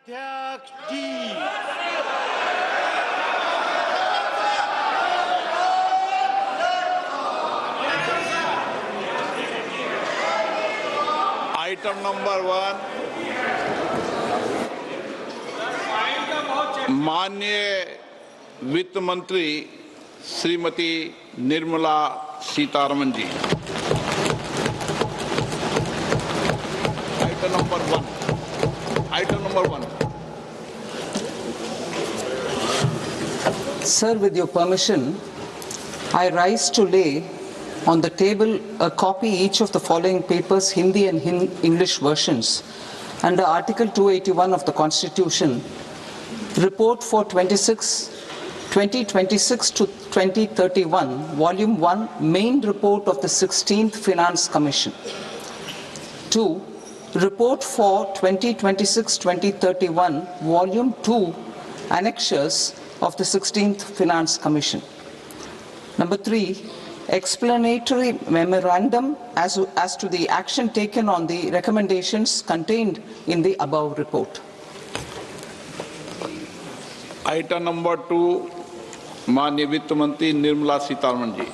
अध्यक्ष जी item number 1 माननीय वित्त मंत्री Shrimati Nirmala Sitharaman ji. Item number 1 Sir, with your permission, I rise to lay on the table a copy each of the following papers, Hindi and English versions, under Article 281 of the Constitution, Report for 2026 to 2031, Volume 1, Main Report of the 16th Finance Commission. 2. Report for 2026-2031, Volume 2, Annexures of the 16th Finance Commission. Number 3, explanatory memorandum as to the action taken on the recommendations contained in the above report. Item number 2 माननीय वित्त मंत्री निर्मला सीतारमन जी।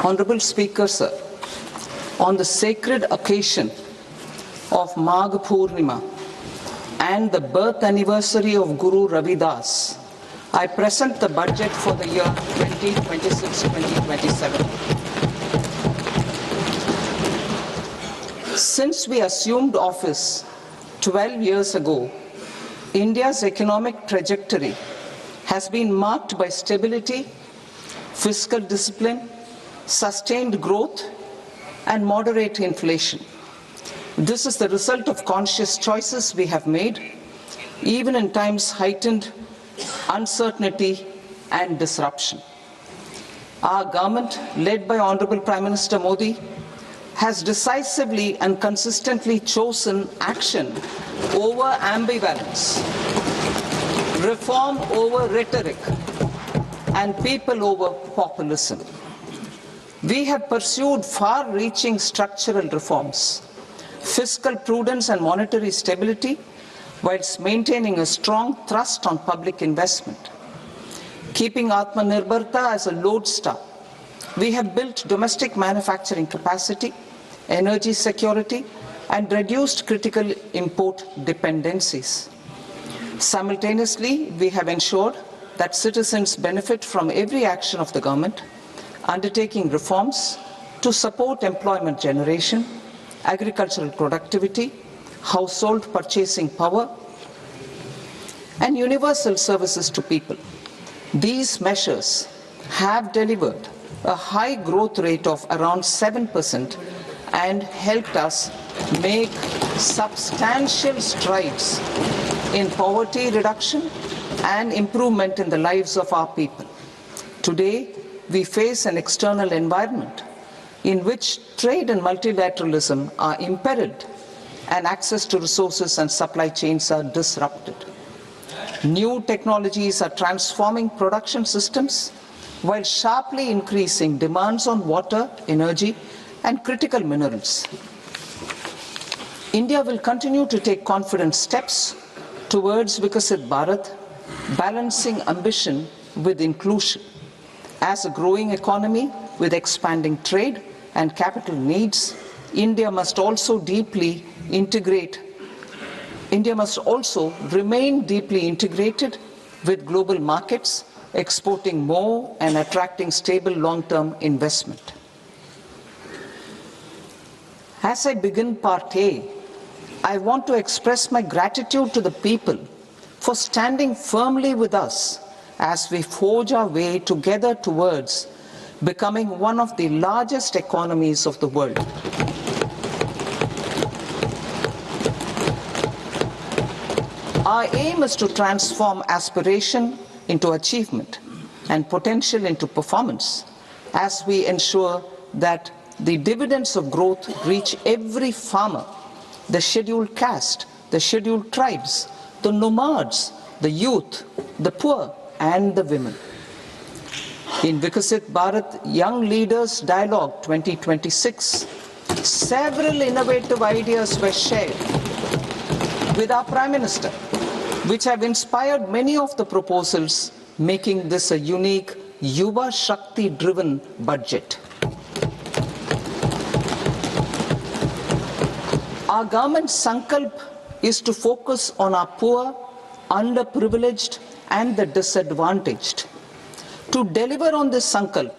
Honorable Speaker, sir, on the sacred occasion of Magh Purnima and the birth anniversary of Guru Ravidas, I present the budget for the year 2026-2027. Since we assumed office 12 years ago, India's economic trajectory has been marked by stability, fiscal discipline, sustained growth, and moderate inflation. This is the result of conscious choices we have made, even in times heightened uncertainty and disruption. Our government, led by Honorable Prime Minister Modi, has decisively and consistently chosen action over ambivalence, reform over rhetoric, and people over populism. We have pursued far-reaching structural reforms, fiscal prudence and monetary stability, whilst maintaining a strong thrust on public investment. Keeping Atmanirbharta as a lodestar, we have built domestic manufacturing capacity, energy security, and reduced critical import dependencies. Simultaneously, we have ensured that citizens benefit from every action of the government, undertaking reforms to support employment generation, agricultural productivity, household purchasing power, and universal services to people. These measures have delivered a high growth rate of around 7% and helped us make substantial strides in poverty reduction and improvement in the lives of our people. Today, we face an external environment in which trade and multilateralism are imperiled and access to resources and supply chains are disrupted. New technologies are transforming production systems while sharply increasing demands on water, energy, and critical minerals. India will continue to take confident steps towards Vikasit Bharat, balancing ambition with inclusion. As a growing economy with expanding trade and capital needs, India must also remain deeply integrated with global markets, exporting more and attracting stable long-term investment. As I begin Part A, I want to express my gratitude to the people for standing firmly with us as we forge our way together towards becoming one of the largest economies of the world. Our aim is to transform aspiration into achievement and potential into performance as we ensure that the dividends of growth reach every farmer, the scheduled caste, the scheduled tribes, the nomads, the youth, the poor, and the women. In Vikasit Bharat Young Leaders Dialogue 2026, several innovative ideas were shared with our Prime Minister, which have inspired many of the proposals, making this a unique Yuva Shakti-driven budget. Our government's sankalp is to focus on our poor, underprivileged, and the disadvantaged. To deliver on this sankalp,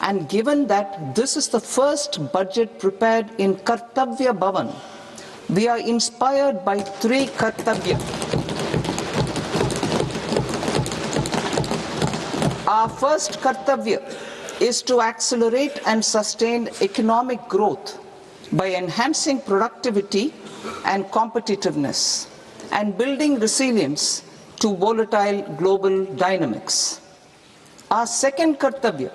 and given that this is the first budget prepared in Kartavya Bhavan, we are inspired by three Kartavya. Our first Kartavya is to accelerate and sustain economic growth by enhancing productivity and competitiveness and building resilience to volatile global dynamics. Our second Kartavya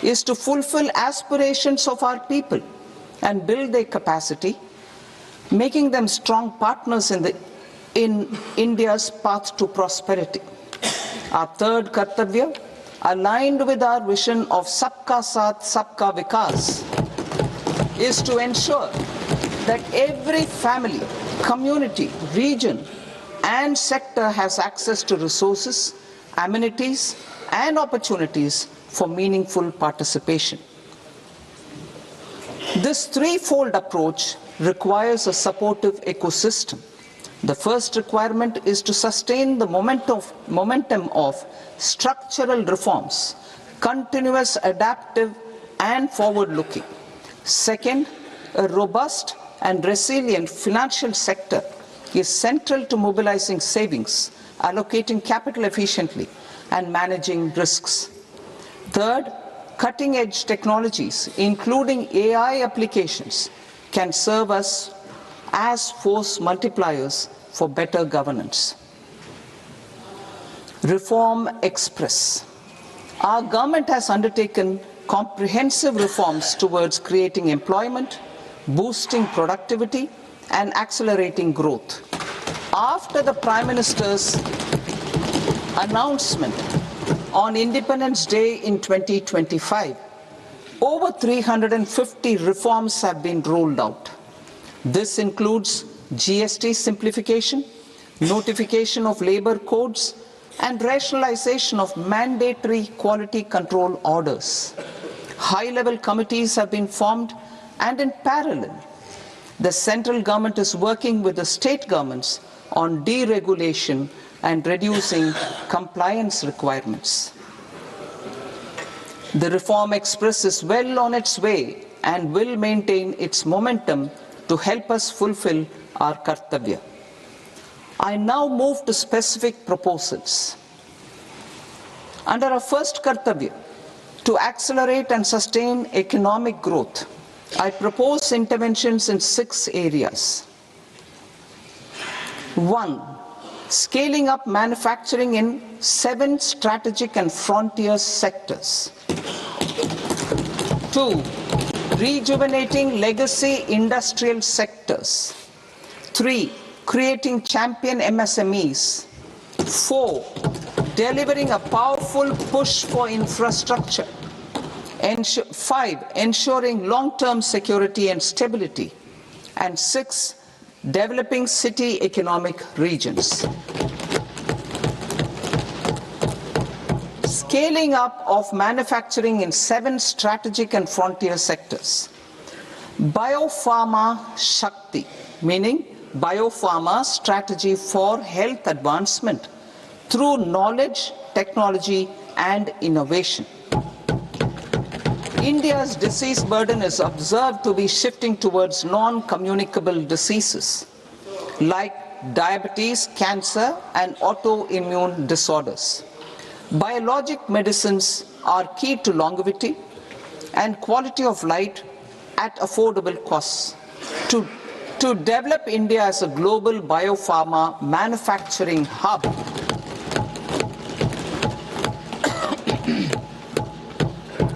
is to fulfill aspirations of our people and build their capacity, making them strong partners in India's path to prosperity. Our third Kartavya, aligned with our vision of Sabka Saath, Sabka Vikas, is to ensure that every family, community, region, and sector has access to resources, amenities, and opportunities for meaningful participation. This threefold approach requires a supportive ecosystem. The first requirement is to sustain the momentum of structural reforms, continuous, adaptive, and forward-looking. Second, a robust and resilient financial sector is central to mobilizing savings, allocating capital efficiently, and managing risks. Third, cutting-edge technologies, including AI applications, can serve us as force multipliers for better governance. Reform Express. Our government has undertaken comprehensive reforms towards creating employment, boosting productivity, and accelerating growth. After the Prime Minister's announcement on Independence Day in 2025, over 350 reforms have been rolled out. This includes GST simplification, notification of labor codes, and rationalization of mandatory quality control orders. High-level committees have been formed, and in parallel, the central government is working with the state governments on deregulation and reducing compliance requirements. The Reform Express is well on its way and will maintain its momentum to help us fulfill our Kartavya. I now move to specific proposals. Under our first Kartavya, to accelerate and sustain economic growth, I propose interventions in 6 areas. 1. Scaling up manufacturing in 7 strategic and frontier sectors. 2. Rejuvenating legacy industrial sectors. 3. Creating champion MSMEs. 4. Delivering a powerful push for infrastructure. 5. Ensuring long-term security and stability. And 6. Developing city economic regions. Scaling up of manufacturing in 7 strategic and frontier sectors. Biopharma Shakti, meaning biopharma strategy for health advancement through knowledge, technology, and innovation. India's disease burden is observed to be shifting towards non-communicable diseases like diabetes, cancer, and autoimmune disorders. Biologic medicines are key to longevity and quality of life at affordable costs. To develop India as a global biopharma manufacturing hub,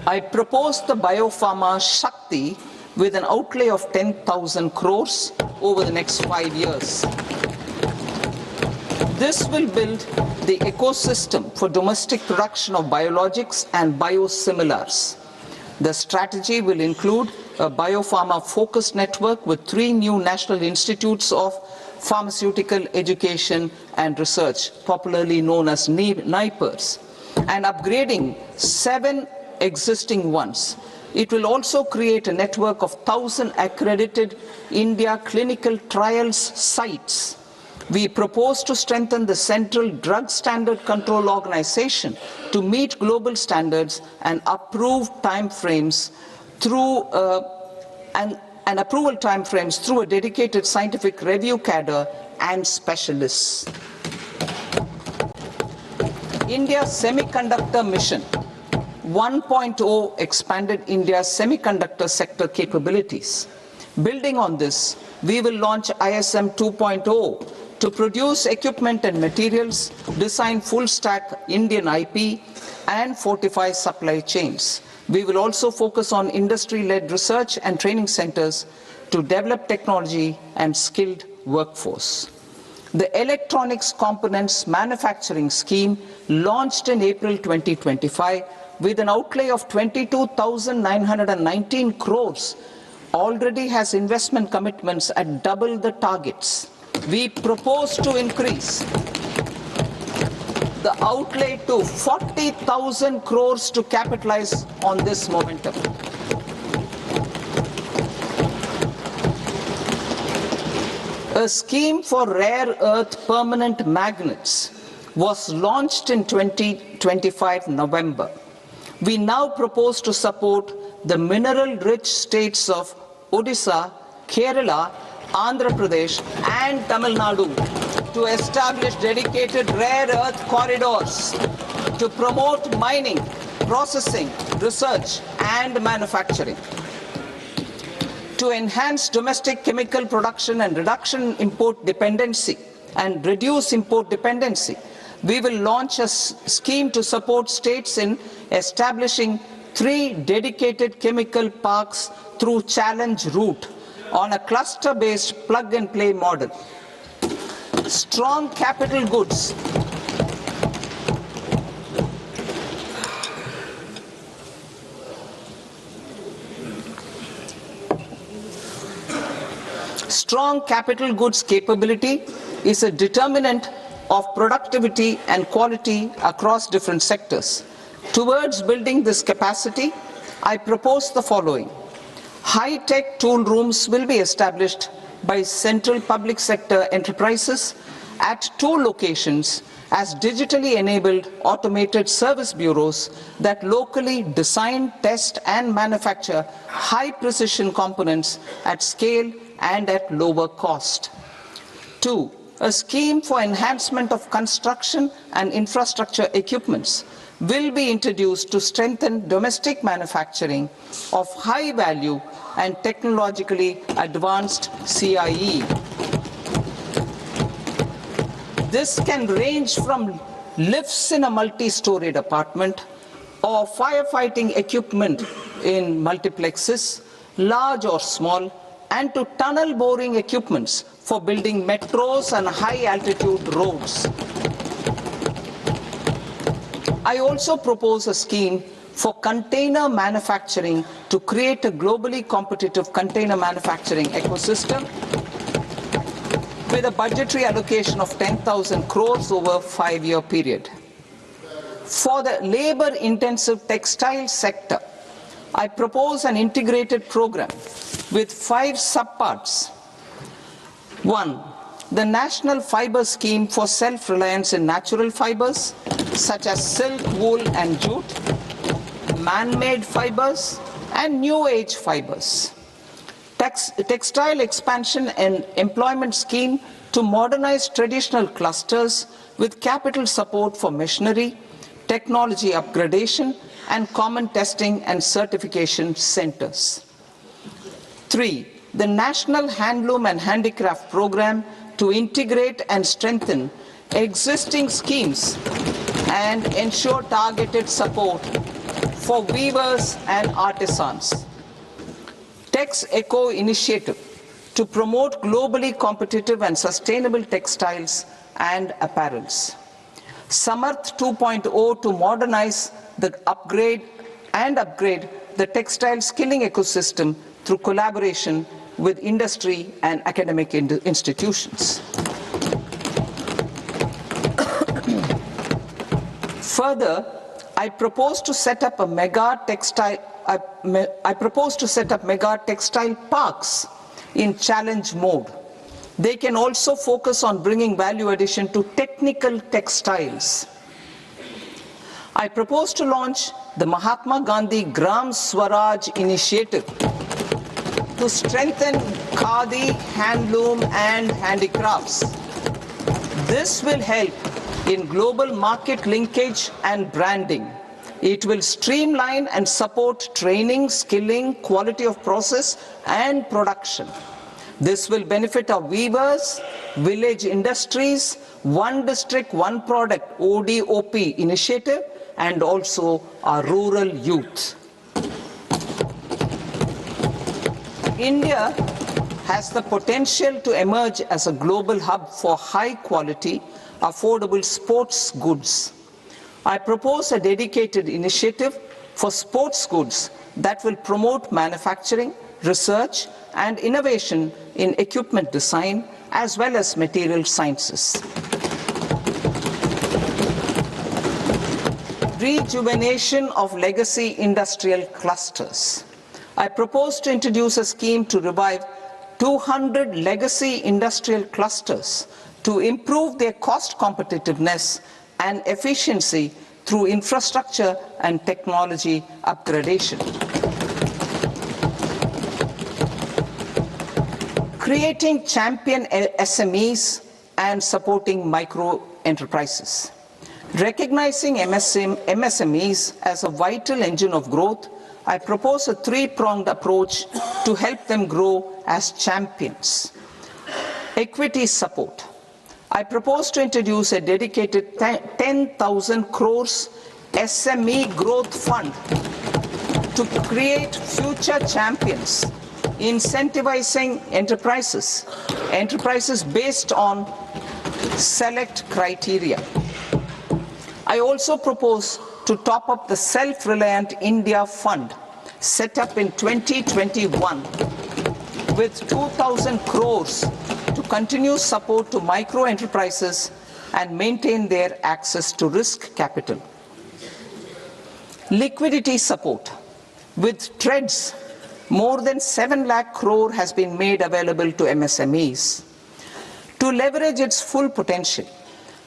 I propose the Biopharma Shakti with an outlay of 10,000 crores over the next 5 years. This will build the ecosystem for domestic production of biologics and biosimilars. The strategy will include a biopharma-focused network with 3 new national institutes of pharmaceutical education and research, popularly known as NIPERs, and upgrading 7 existing ones. It will also create a network of 1,000 accredited India clinical trials sites. We propose to strengthen the Central Drug Standard Control Organization to meet global standards and approve timeframes through approval timeframes through a dedicated scientific review cadre and specialists. India's Semiconductor Mission 1.0 expanded India's semiconductor sector capabilities. Building on this, we will launch ISM 2.0 to produce equipment and materials, design full-stack Indian IP, and fortify supply chains. We will also focus on industry-led research and training centers to develop technology and skilled workforce. The Electronics Components Manufacturing Scheme, launched in April 2025 with an outlay of 22,919 crores, already has investment commitments at double the targets. We propose to increase the outlay to 40,000 crores to capitalize on this momentum. A scheme for rare earth permanent magnets was launched in 2025 November. We now propose to support the mineral-rich states of Odisha, Kerala, Andhra Pradesh and Tamil Nadu to establish dedicated rare earth corridors to promote mining, processing, research and manufacturing. To enhance domestic chemical production and reduce import dependency, we will launch a scheme to support states in establishing 3 dedicated chemical parks through challenge route on a cluster-based plug-and-play model. Strong capital goods. Strong capital goods capability is a determinant of productivity and quality across different sectors. Towards building this capacity, I propose the following. High-tech tool rooms will be established by central public sector enterprises at 2 locations as digitally enabled automated service bureaus that locally design, test and manufacture high-precision components at scale and at lower cost. 2. A scheme for enhancement of construction and infrastructure equipments will be introduced to strengthen domestic manufacturing of high value and technologically advanced CIE. This can range from lifts in a multi-storied apartment or firefighting equipment in multiplexes, large or small, and to tunnel boring equipments for building metros and high-altitude roads. I also propose a scheme for container manufacturing to create a globally competitive container manufacturing ecosystem with a budgetary allocation of 10,000 crores over a 5-year period. For the labor-intensive textile sector, I propose an integrated program with 5 subparts. 1. The National Fiber Scheme for self-reliance in natural fibers, such as silk, wool and jute, man-made fibers and new age fibers. Textile expansion and employment scheme to modernize traditional clusters with capital support for machinery, technology upgradation and common testing and certification centers. 3. The National Handloom and Handicraft Program to integrate and strengthen existing schemes and ensure targeted support for weavers and artisans. Tex Eco Initiative to promote globally competitive and sustainable textiles and apparels. Samarth 2.0 to modernize the upgrade the textile skilling ecosystem through collaboration with industry and academic institutions. Further, I propose to set up mega textile parks in challenge mode. They can also focus on bringing value addition to technical textiles. I propose to launch the Mahatma Gandhi Gram Swaraj initiative to strengthen khadi, handloom and handicrafts. This will help in global market linkage and branding. It will streamline and support training, skilling, quality of process and production. This will benefit our weavers, village industries, one district, one product ODOP initiative, and also our rural youth. India has the potential to emerge as a global hub for high quality, affordable sports goods. I propose a dedicated initiative for sports goods that will promote manufacturing, research and innovation in equipment design as well as material sciences. Rejuvenation of legacy industrial clusters. I propose to introduce a scheme to revive 200 legacy industrial clusters to improve their cost competitiveness and efficiency through infrastructure and technology upgradation. Creating champion SMEs and supporting micro enterprises. Recognizing MSMEs as a vital engine of growth, I propose a three-pronged approach to help them grow as champions. Equity support. I propose to introduce a dedicated 10,000 crores SME growth fund to create future champions, incentivizing enterprises based on select criteria. I also propose to top up the Self-Reliant India Fund set up in 2021 with 2,000 crores to continue support to micro enterprises and maintain their access to risk capital. Liquidity support. With TREDS, more than 7 lakh crore has been made available to MSMEs. To leverage its full potential,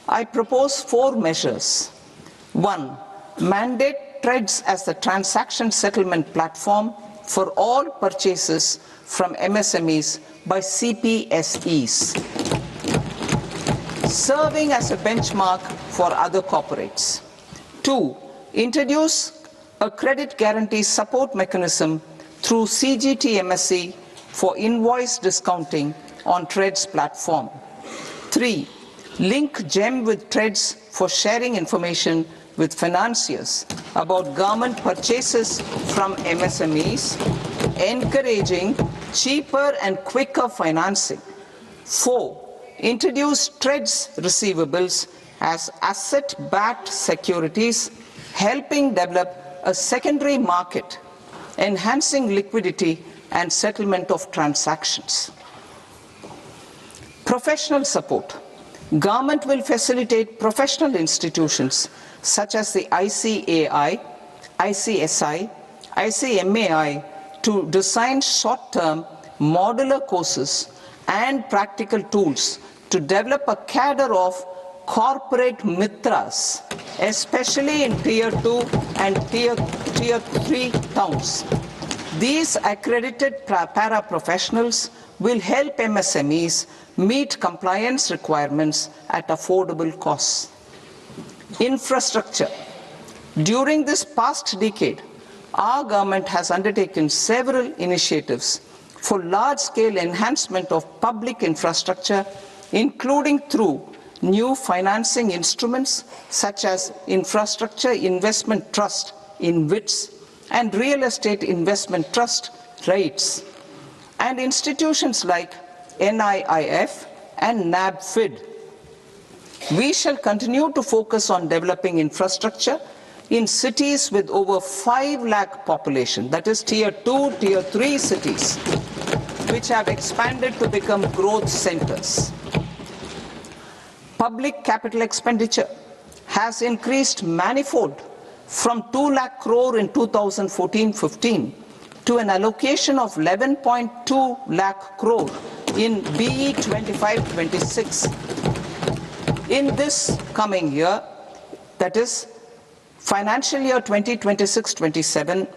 I propose 4 measures. 1. Mandate TREDS as the transaction settlement platform for all purchases from MSMEs by CPSEs, serving as a benchmark for other corporates. 2. Introduce a credit guarantee support mechanism through CGT-MSE for invoice discounting on TREDS platform. 3. Link GEM with TREDS for sharing information with financiers about government purchases from MSMEs, encouraging cheaper and quicker financing. 4. Introduce TREDS receivables as asset-backed securities, helping develop a secondary market, enhancing liquidity and settlement of transactions. Professional support. Government will facilitate professional institutions such as the ICAI, ICSI, ICMAI to design short-term modular courses and practical tools to develop a cadre of corporate mitras, especially in Tier 2 and Tier 3 towns. These accredited para-professionals will help MSMEs meet compliance requirements at affordable costs. Infrastructure. During this past decade, our government has undertaken several initiatives for large-scale enhancement of public infrastructure, including through new financing instruments such as Infrastructure Investment Trust (InvITs) and Real Estate Investment Trust (REITs), and institutions like NIIF and NABFID. We shall continue to focus on developing infrastructure in cities with over 5 lakh population, that is tier 2, tier 3 cities, which have expanded to become growth centers. Public capital expenditure has increased manifold from 2 lakh crore in 2014-15 to an allocation of 11.2 lakh crore in BE 25-26. In this coming year, that is financial year 2026-27,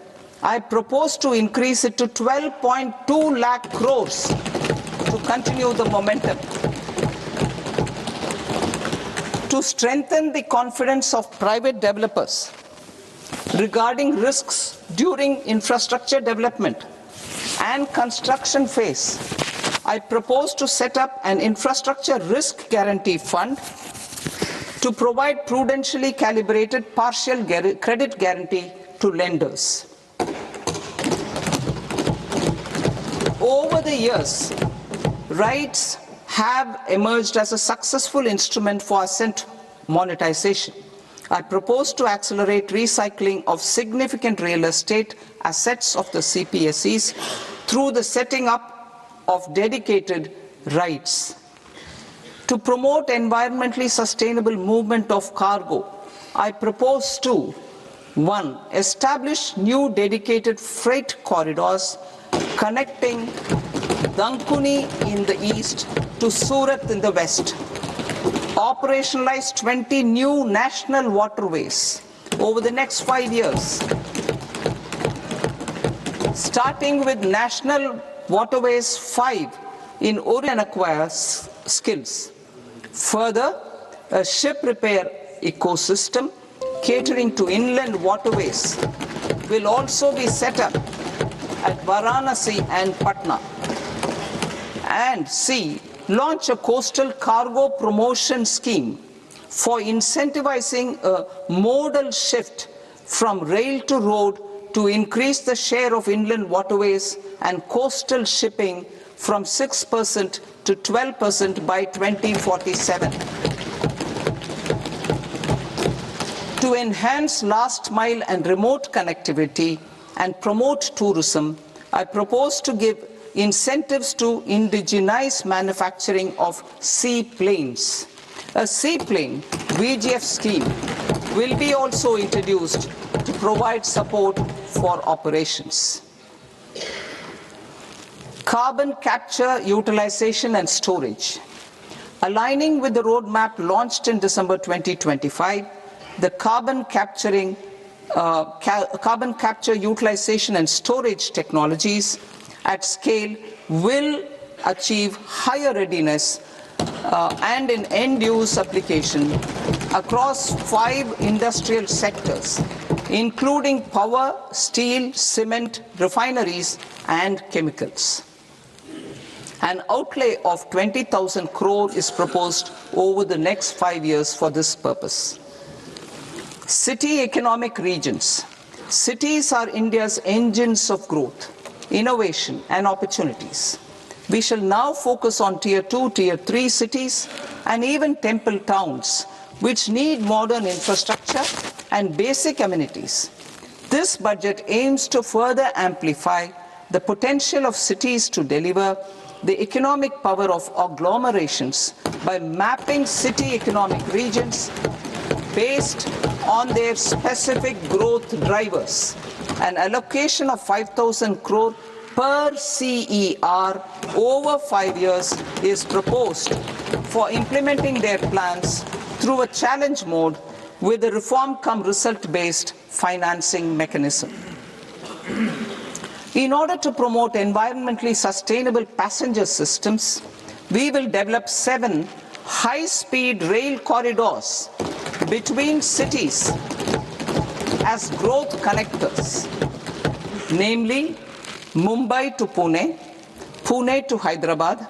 I propose to increase it to 12.2 lakh crores to continue the momentum. To strengthen the confidence of private developers regarding risks during infrastructure development and construction phase, I propose to set up an infrastructure risk guarantee fund to provide prudentially calibrated partial credit guarantee to lenders. Over the years, rights have emerged as a successful instrument for asset monetization. I propose to accelerate recycling of significant real estate assets of the CPSEs through the setting up of dedicated rights. To promote environmentally sustainable movement of cargo, I propose to 1. Establish new dedicated freight corridors connecting Dankuni in the east to Surat in the west. Operationalize 20 new national waterways over the next 5 years, starting with National Waterways 5 in Orient and acquire skills. Further, a ship repair ecosystem catering to inland waterways will also be set up at Varanasi and Patna. And C. Launch a coastal cargo promotion scheme for incentivizing a modal shift from rail to road to increase the share of inland waterways and coastal shipping from 6% to 12% by 2047. To enhance last mile and remote connectivity and promote tourism, I propose to give incentives to indigenize manufacturing of seaplanes. A seaplane VGF scheme will be also introduced to provide support for operations. Carbon capture, utilization and storage. Aligning with the roadmap launched in December 2025, the carbon capture, utilization and storage technologies at scale will achieve higher readiness and in end-use application across 5 industrial sectors, including power, steel, cement, refineries, and chemicals. An outlay of 20,000 crore is proposed over the next 5 years for this purpose. City economic regions. Cities are India's engines of growth, innovation and opportunities. We shall now focus on tier 2, tier 3 cities and even temple towns which need modern infrastructure and basic amenities. This budget aims to further amplify the potential of cities to deliver the economic power of agglomerations by mapping city economic regions based on their specific growth drivers. An allocation of 5,000 crore per CER over 5 years is proposed for implementing their plans through a challenge mode with a reform-cum-result-based financing mechanism. In order to promote environmentally sustainable passenger systems, we will develop 7 high-speed rail corridors between cities as growth connectors, namely Mumbai to Pune, Pune to Hyderabad,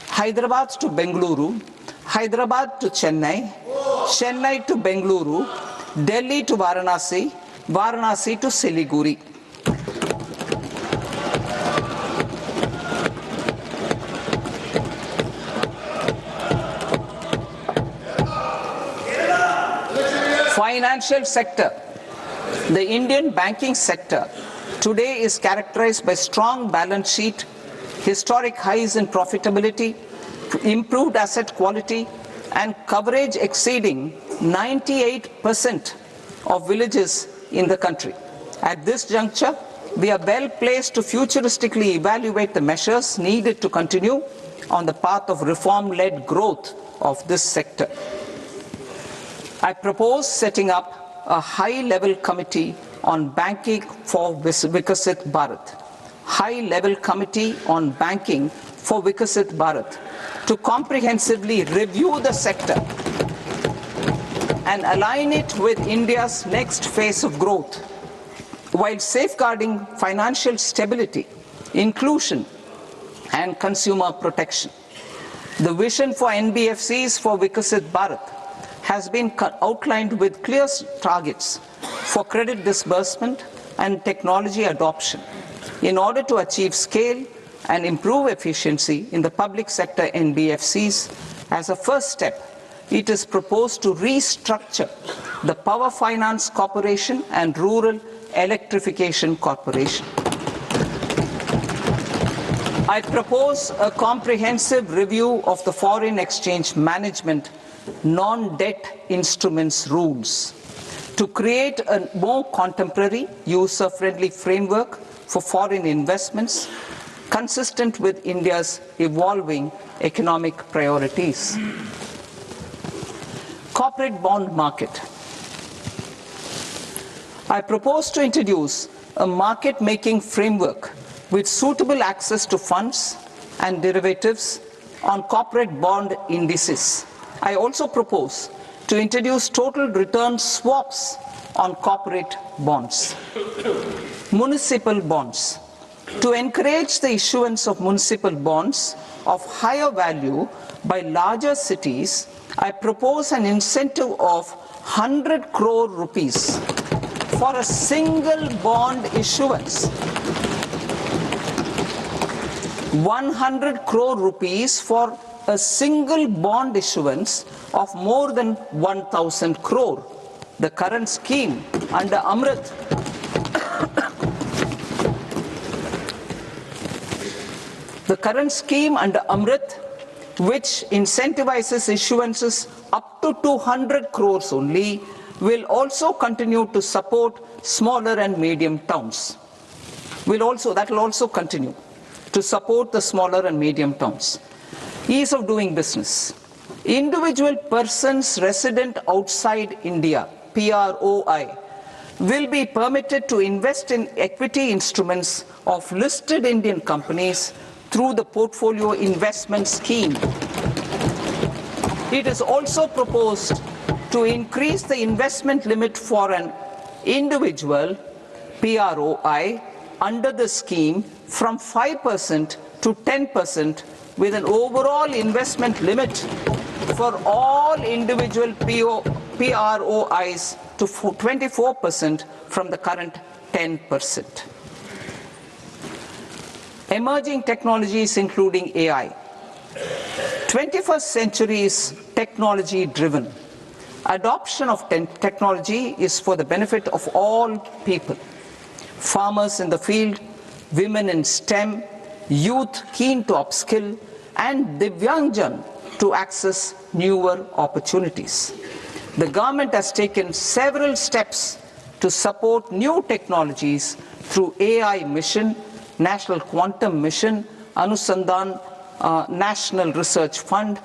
Hyderabad to Bengaluru, Hyderabad to Chennai, Chennai to Bengaluru, Delhi to Varanasi, Varanasi to Siliguri. Financial sector. The Indian banking sector today is characterized by strong balance sheet, historic highs in profitability, improved asset quality, and coverage exceeding 98% of villages in the country. At this juncture, we are well placed to futuristically evaluate the measures needed to continue on the path of reform-led growth of this sector. I propose setting up a high-level committee on banking for Vikasit Bharat. High-level committee on banking for Vikasit Bharat to comprehensively review the sector and align it with India's next phase of growth, while safeguarding financial stability, inclusion, and consumer protection. The vision for NBFCs for Vikasit Bharat has been outlined with clear targets for credit disbursement and technology adoption in order to achieve scale and improve efficiency in the public sector NBFCs. As a first step, it is proposed to restructure the Power Finance Corporation and Rural Electrification Corporation. I propose a comprehensive review of the foreign exchange management non-debt instruments rules to create a more contemporary, user-friendly framework for foreign investments consistent with India's evolving economic priorities. Corporate bond market. I propose to introduce a market-making framework with suitable access to funds and derivatives on corporate bond indices. I also propose to introduce total return swaps on corporate bonds. Municipal bonds. To encourage the issuance of municipal bonds of higher value by larger cities, I propose an incentive of 100 crore rupees for a single bond issuance. 100 crore rupees for a single bond issuance of more than 1,000 crore. The current scheme under Amrit which incentivizes issuances up to 200 crores only, will also continue to support smaller and medium towns. That will also continue to support the smaller and medium towns. Ease of doing business. Individual persons resident outside India, PROI, will be permitted to invest in equity instruments of listed Indian companies through the Portfolio Investment Scheme. It is also proposed to increase the investment limit for an individual PROI under the scheme from 5% to 10%, with an overall investment limit for all individual PROIs to 24% from the current 10%. Emerging technologies including AI. 21st century is technology-driven. Adoption of technology is for the benefit of all people. Farmers in the field, women in STEM, youth keen to upskill, and Divyangjan to access newer opportunities. The government has taken several steps to support new technologies through AI Mission, National Quantum Mission, Anusandhan National Research Fund,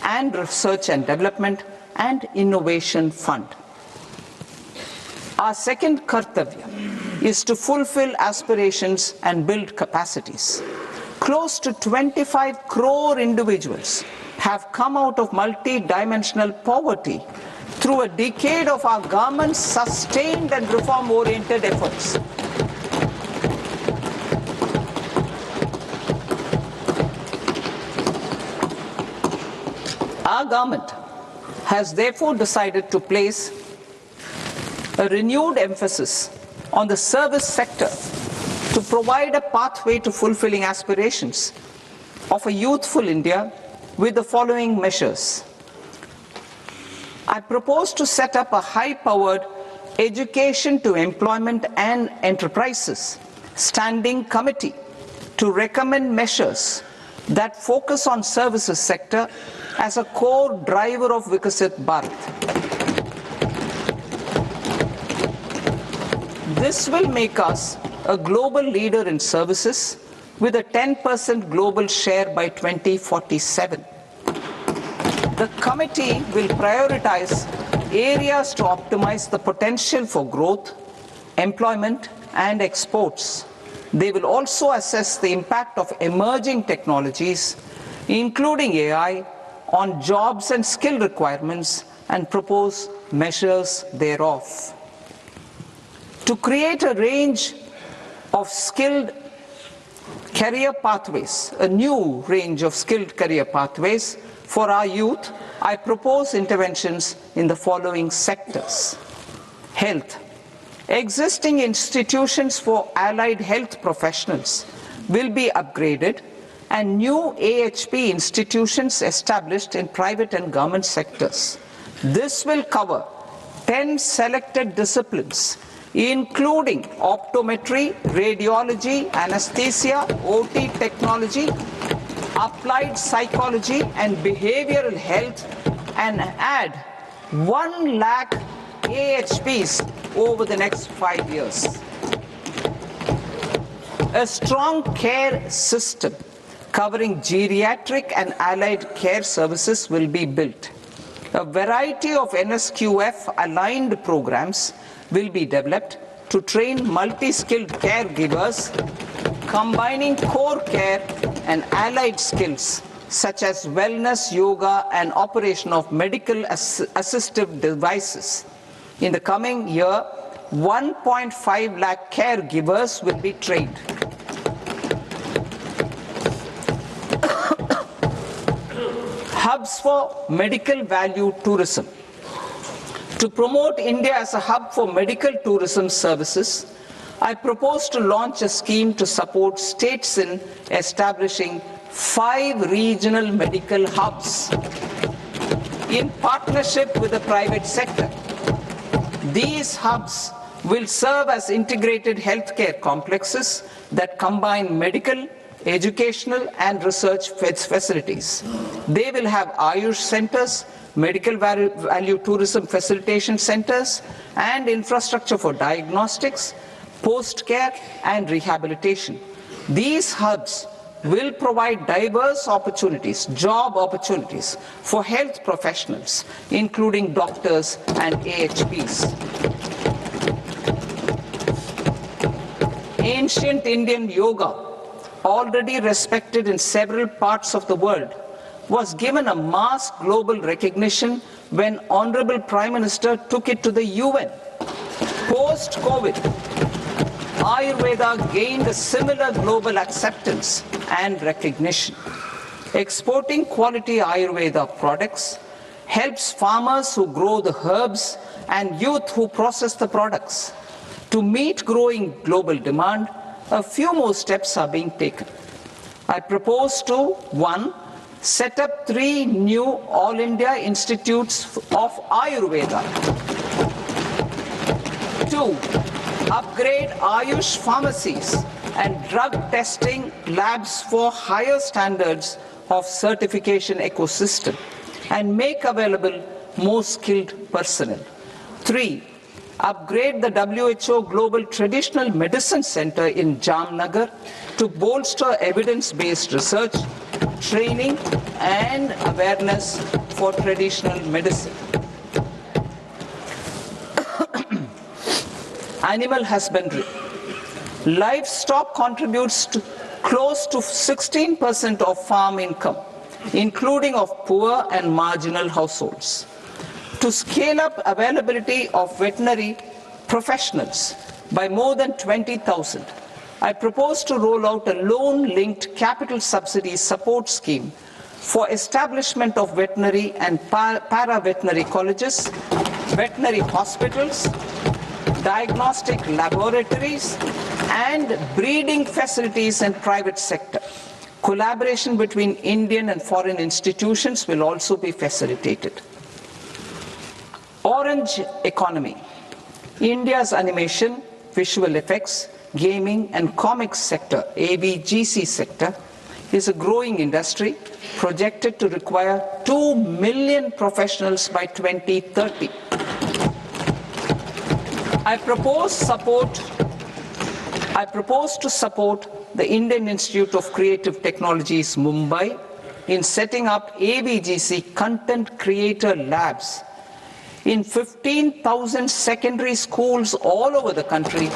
and Research and Development and Innovation Fund. Our second kartavya is to fulfill aspirations and build capacities. Close to 25 crore individuals have come out of multi-dimensional poverty through a decade of our government's sustained and reform-oriented efforts. Our government has therefore decided to place a renewed emphasis on the service sector to provide a pathway to fulfilling aspirations of a youthful India with the following measures. I propose to set up a high-powered Education to Employment and Enterprises Standing Committee to recommend measures that focus on services sector as a core driver of Vikasit Bharat. This will make us a global leader in services with a 10% global share by 2047. The committee will prioritize areas to optimize the potential for growth, employment, and exports. They will also assess the impact of emerging technologies, including AI, on jobs and skill requirements and propose measures thereof. To create a range of skilled career pathways, a new range of skilled career pathways for our youth, I propose interventions in the following sectors. Health. Existing institutions for allied health professionals will be upgraded and new AHP institutions established in private and government sectors. This will cover 10 selected disciplines, including optometry, radiology, anesthesia, OT technology, applied psychology and behavioral health, and add 1 lakh AHPs over the next 5 years. A strong care system covering geriatric and allied care services will be built. A variety of NSQF-aligned programs will be developed to train multi-skilled caregivers, combining core care and allied skills such as wellness, yoga, and operation of medical assistive devices. In the coming year, 1.5 lakh caregivers will be trained. Hubs for medical value tourism. To promote India as a hub for medical tourism services, I propose to launch a scheme to support states in establishing 5 regional medical hubs in partnership with the private sector. These hubs will serve as integrated healthcare complexes that combine medical, educational, and research facilities. They will have Ayush centers, medical value tourism facilitation centers, and infrastructure for diagnostics, post-care, and rehabilitation. These hubs will provide diverse opportunities, job opportunities for health professionals, including doctors and AHPs. Ancient Indian yoga, already respected in several parts of the world, was given a mass global recognition when Honorable Prime Minister took it to the UN. Post-COVID, Ayurveda gained a similar global acceptance and recognition. Exporting quality Ayurveda products helps farmers who grow the herbs and youth who process the products. To meet growing global demand, a few more steps are being taken. I propose to 1. Set up 3 new All India Institutes of Ayurveda. 2. Upgrade Ayush pharmacies and drug testing labs for higher standards of certification ecosystem and make available more skilled personnel. 3. Upgrade the WHO Global Traditional Medicine Center in Jamnagar to bolster evidence-based research, training, and awareness for traditional medicine. Animal husbandry. Livestock contributes to close to 16% of farm income, including of poor and marginal households. To scale up availability of veterinary professionals by more than 20,000, I propose to roll out a loan-linked capital subsidy support scheme for establishment of veterinary and para-veterinary colleges, veterinary hospitals, diagnostic laboratories, and breeding facilities in private sector. Collaboration between Indian and foreign institutions will also be facilitated. Orange economy. India's animation, visual effects, gaming and comics sector, AVGC sector, is a growing industry projected to require 2 million professionals by 2030. I propose to support the Indian Institute of Creative Technologies, Mumbai, in setting up AVGC content creator labs in 15,000 secondary schools all over the country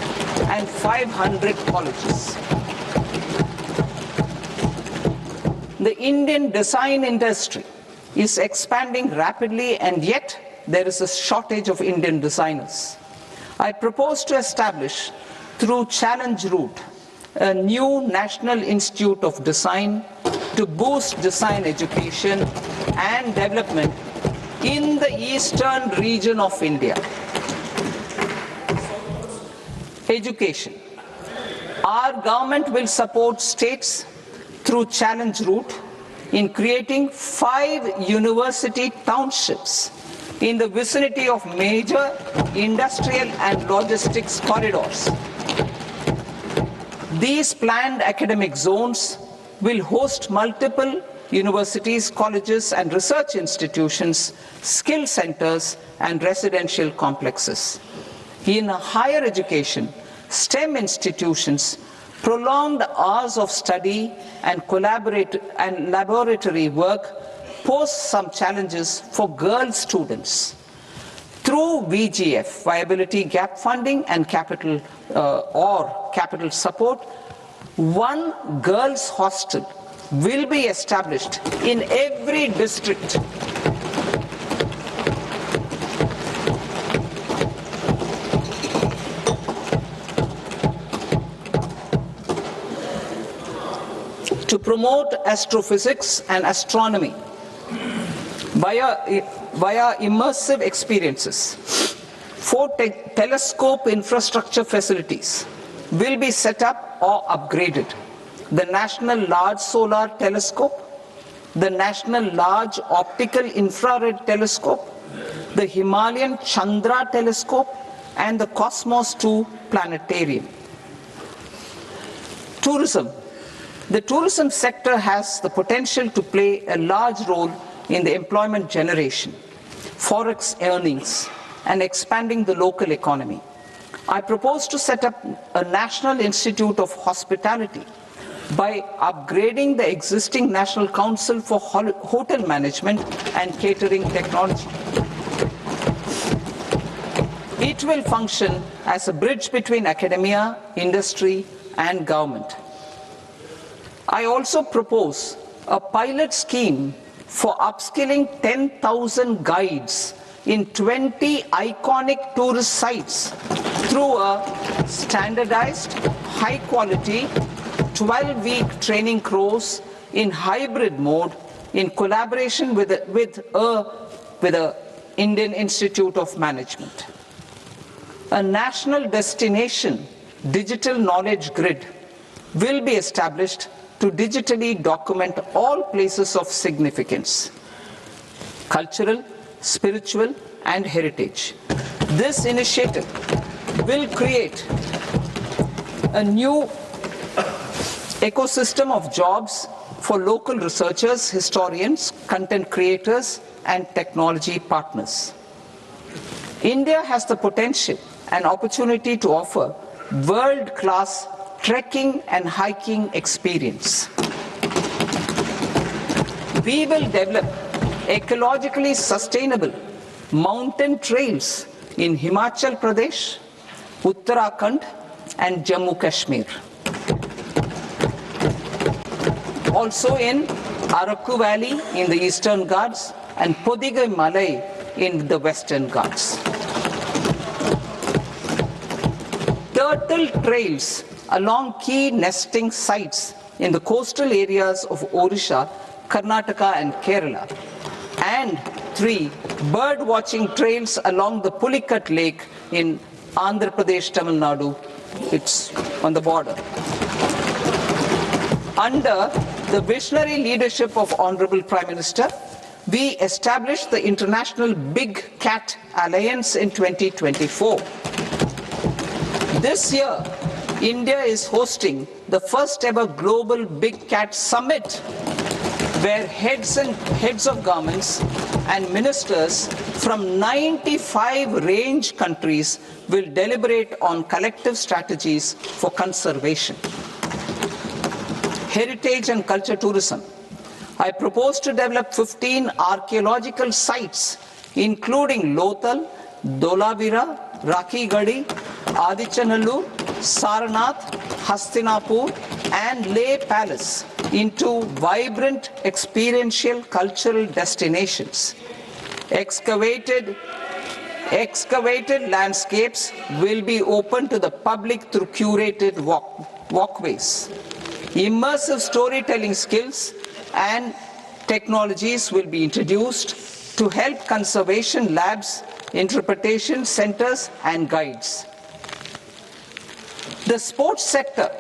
and 500 colleges. The Indian design industry is expanding rapidly, and yet there is a shortage of Indian designers. I propose to establish, through Challenge Route, a new National Institute of Design to boost design education and development in the eastern region of India. Education. Our government will support states through Challenge Route in creating 5 university townships in the vicinity of major industrial and logistics corridors. These planned academic zones will host multiple universities, colleges and research institutions, skill centers and residential complexes. In higher education, STEM institutions, prolonged hours of study and laboratory work pose some challenges for girl students. Through VGF, Viability Gap Funding and capital support, one girls' hostel will be established in every district. To promote astrophysics and astronomy via immersive experiences, 4 telescope infrastructure facilities will be set up or upgraded. The National Large Solar Telescope, the National Large Optical Infrared Telescope, the Himalayan Chandra Telescope, and the Cosmos 2 Planetarium. Tourism. The tourism sector has the potential to play a large role in the employment generation, forex earnings, and expanding the local economy. I propose to set up a National Institute of Hospitality by upgrading the existing National Council for Hotel Management and Catering Technology. It will function as a bridge between academia, industry, and government. I also propose a pilot scheme for upskilling 10,000 guides in 20 iconic tourist sites through a standardized, high-quality, 12-week training course in hybrid mode in collaboration with the Indian Institute of Management. A national destination digital knowledge grid will be established to digitally document all places of significance, cultural, spiritual, and heritage. This initiative will create a new ecosystem of jobs for local researchers, historians, content creators, and technology partners. India has the potential and opportunity to offer world-class trekking and hiking experience. We will develop ecologically sustainable mountain trails in Himachal Pradesh, Uttarakhand, and Jammu Kashmir. Also in Araku Valley in the Eastern Ghats and Podigai Malai in the Western Ghats. Turtle trails along key nesting sites in the coastal areas of Odisha, Karnataka, and Kerala. And 3 bird watching trails along the Pulikat Lake in Andhra Pradesh, Tamil Nadu. It's on the border. Under the visionary leadership of Honorable Prime Minister, We established the International Big Cat Alliance in 2024. This year, India is hosting the first ever Global Big Cat Summit, where heads of governments and ministers from 95 range countries will deliberate on collective strategies for conservation. Heritage and culture tourism. I propose to develop 15 archaeological sites, including Lothal, Dolavira, Rakhi Gadi, Adichanallur, Sarnath, Hastinapur, and Leh Palace into vibrant experiential cultural destinations. Excavated landscapes will be open to the public through curated walkways. Immersive storytelling skills and technologies will be introduced to help conservation labs, interpretation centers, and guides. The sports sector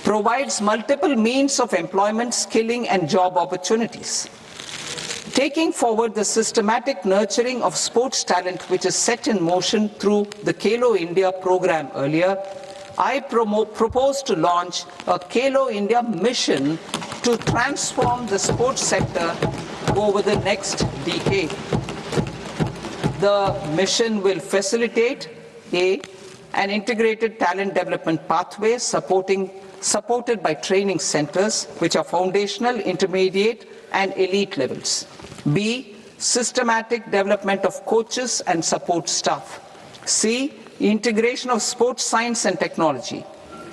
provides multiple means of employment, skilling, and job opportunities. Taking forward the systematic nurturing of sports talent which is set in motion through the Khelo India program earlier, I propose to launch a Khelo India mission to transform the sports sector over the next decade. The mission will facilitate an integrated talent development pathway supported by training centers which are foundational, intermediate, and elite levels. B, systematic development of coaches and support staff. C, integration of sports science and technology.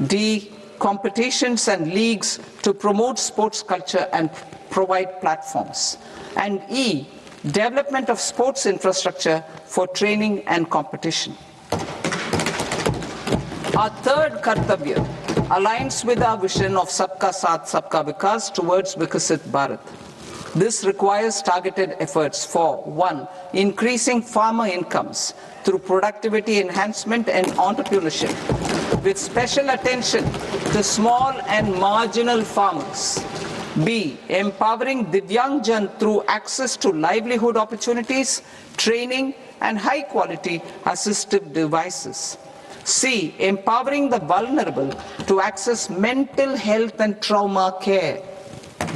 D, competitions and leagues to promote sports culture and provide platforms. And E, development of sports infrastructure for training and competition. Our third Kartavya aligns with our vision of Sabka Saath, Sabka Vikas towards Vikasit Bharat. This requires targeted efforts for 1. Increasing farmer incomes through productivity enhancement and entrepreneurship, with special attention to small and marginal farmers. B. Empowering Divyangjan through access to livelihood opportunities, training, and high-quality assistive devices. C. Empowering the vulnerable to access mental health and trauma care.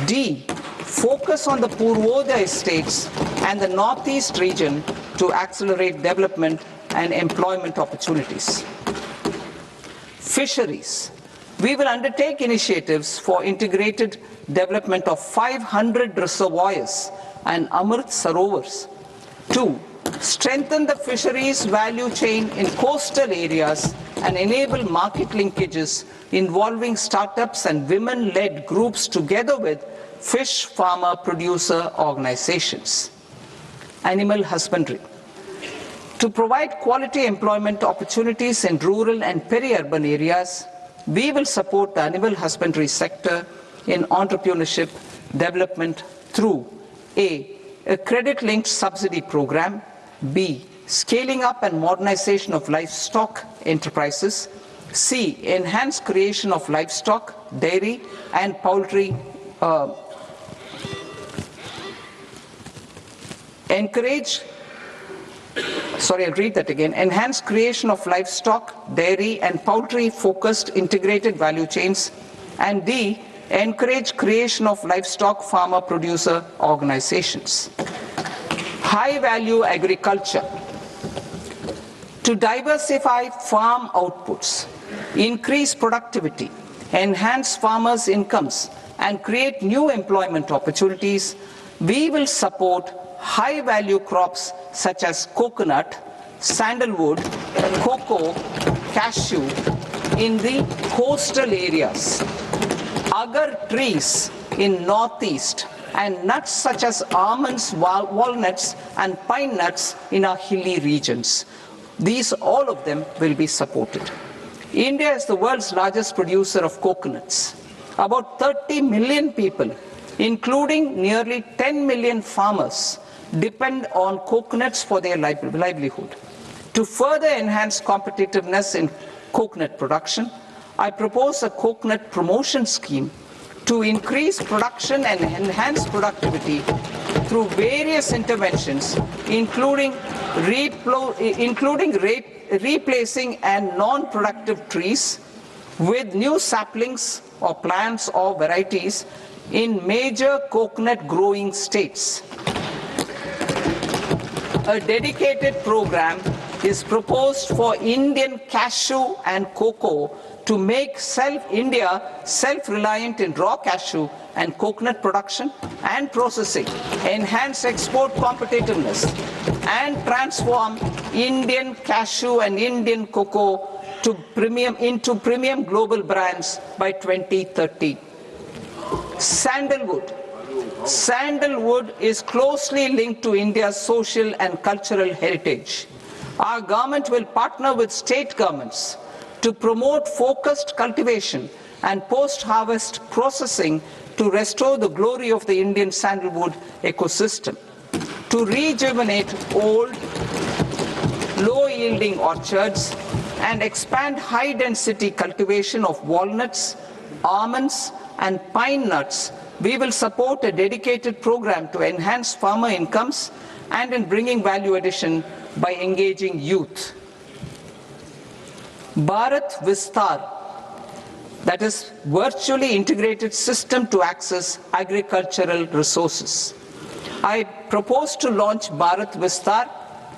D. Focus on the Purvodaya states and the Northeast region to accelerate development and employment opportunities. Fisheries. We will undertake initiatives for integrated development of 500 reservoirs and Amrit Sarovars. 2. Strengthen the fisheries value chain in coastal areas and enable market linkages involving startups and women-led groups together with fish farmer producer organizations. Animal husbandry. To provide quality employment opportunities in rural and peri-urban areas, we will support the animal husbandry sector in entrepreneurship development through A. A credit-linked subsidy program. B. Scaling up and modernization of livestock enterprises. C. Enhanced creation of livestock, dairy, and poultry. Enhanced creation of livestock, dairy, and poultry-focused integrated value chains. And D. Encourage creation of livestock farmer-producer organizations. High-value agriculture. To diversify farm outputs, increase productivity, enhance farmers' incomes, and create new employment opportunities, we will support high-value crops such as coconut, sandalwood, cocoa, cashew in the coastal areas, agar trees in northeast, and nuts such as almonds, walnuts, and pine nuts in our hilly regions. All of them will be supported. India is the world's largest producer of coconuts. About 30 million people, including nearly 10 million farmers, depend on coconuts for their livelihood. To further enhance competitiveness in coconut production, I propose a coconut promotion scheme to increase production and enhance productivity through various interventions, including replacing and non-productive trees with new saplings or plants or varieties in major coconut growing states. A dedicated program is proposed for Indian cashew and cocoa to make India self-reliant in raw cashew and coconut production and processing, enhance export competitiveness, and transform Indian cashew and Indian cocoa into premium global brands by 2030. Sandalwood. Sandalwood is closely linked to India's social and cultural heritage. Our government will partner with state governments to promote focused cultivation and post-harvest processing to restore the glory of the Indian sandalwood ecosystem, to rejuvenate old, low-yielding orchards and expand high-density cultivation of walnuts, almonds, and pine nuts. We will support a dedicated program to enhance farmer incomes and in bringing value addition by engaging youth. Bharat Vistar, that is virtually integrated system to access agricultural resources. I propose to launch Bharat Vistar,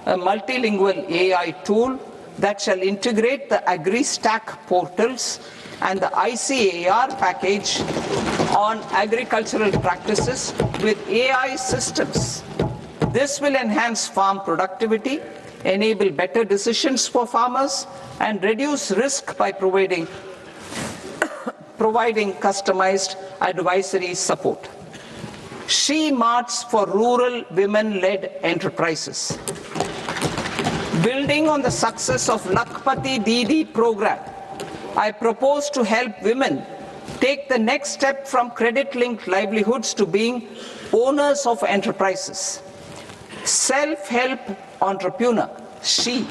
a multilingual AI tool that shall integrate the AgriStack portals and the ICAR package on agricultural practices with AI systems. This will enhance farm productivity, enable better decisions for farmers, and reduce risk by providing customized advisory support. She Marts for rural women-led enterprises. Building on the success of Lakpati Didi program, I propose to help women take the next step from credit-linked livelihoods to being owners of enterprises. Self-help entrepreneur, She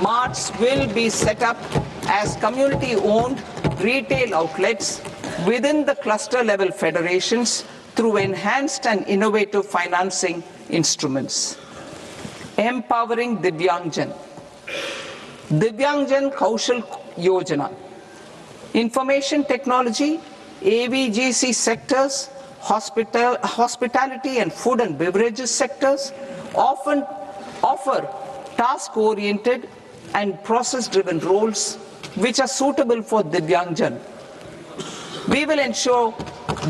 Marts will be set up as community-owned retail outlets within the cluster-level federations through enhanced and innovative financing instruments. Empowering Divyangjan. Divyangjan Kaushal Yojana. Information technology, AVGC sectors, hospitality and food and beverages sectors often offer task-oriented and process-driven roles which are suitable for Divyangjan. We will ensure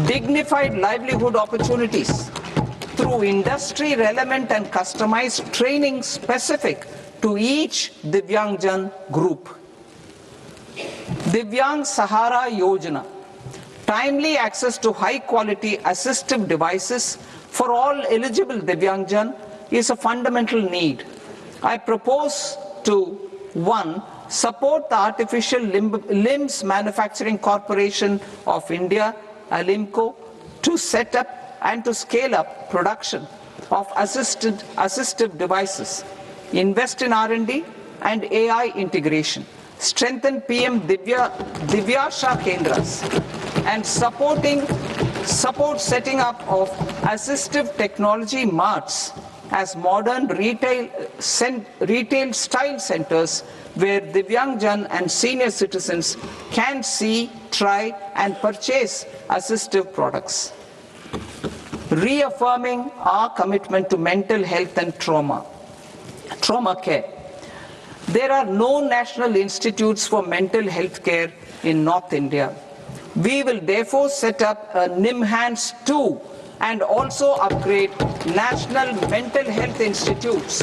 dignified livelihood opportunities through industry-relevant and customized training specific to each Divyangjan group. Divyang Sahara Yojana. Timely access to high-quality assistive devices for all eligible Divyangjan is a fundamental need. I propose to 1. Support the Artificial Limbs Manufacturing Corporation of India, Alimco, to set up and to scale up production of assistive devices, invest in R&D and AI integration, strengthen PM Divyasha Kendras, and support setting up of assistive technology marts as modern retail style centers where Divyangjan and senior citizens can see, try and purchase assistive products. Reaffirming our commitment to mental health and trauma care. There are no national institutes for mental health care in North India. We will therefore set up a NIMHANS 2 and also upgrade national mental health institutes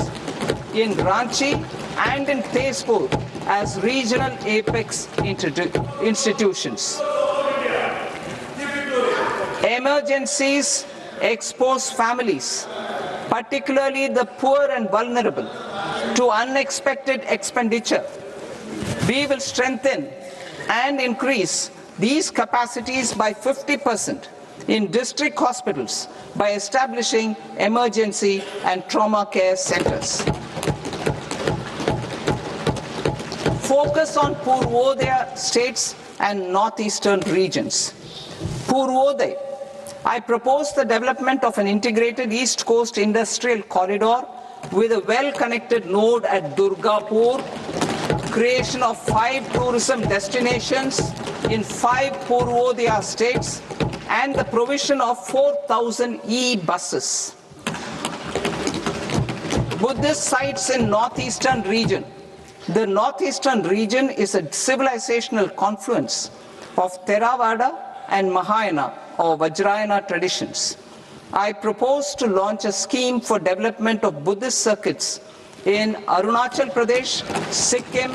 in Ranchi and in Tezpur as regional apex institutions. Emergencies expose families, particularly the poor and vulnerable, to unexpected expenditure. We will strengthen and increase these capacities by 50% in district hospitals by establishing emergency and trauma care centers. Focus on Purvodaya states and northeastern regions. Purvodaya, I propose the development of an integrated East Coast industrial corridor with a well-connected node at Durgapur, creation of 5 tourism destinations in 5 Purvodaya states, and the provision of 4,000 e-buses. Buddhist sites in northeastern region. The northeastern region is a civilizational confluence of Theravada and Mahayana or Vajrayana traditions. I propose to launch a scheme for development of Buddhist circuits in Arunachal Pradesh, Sikkim,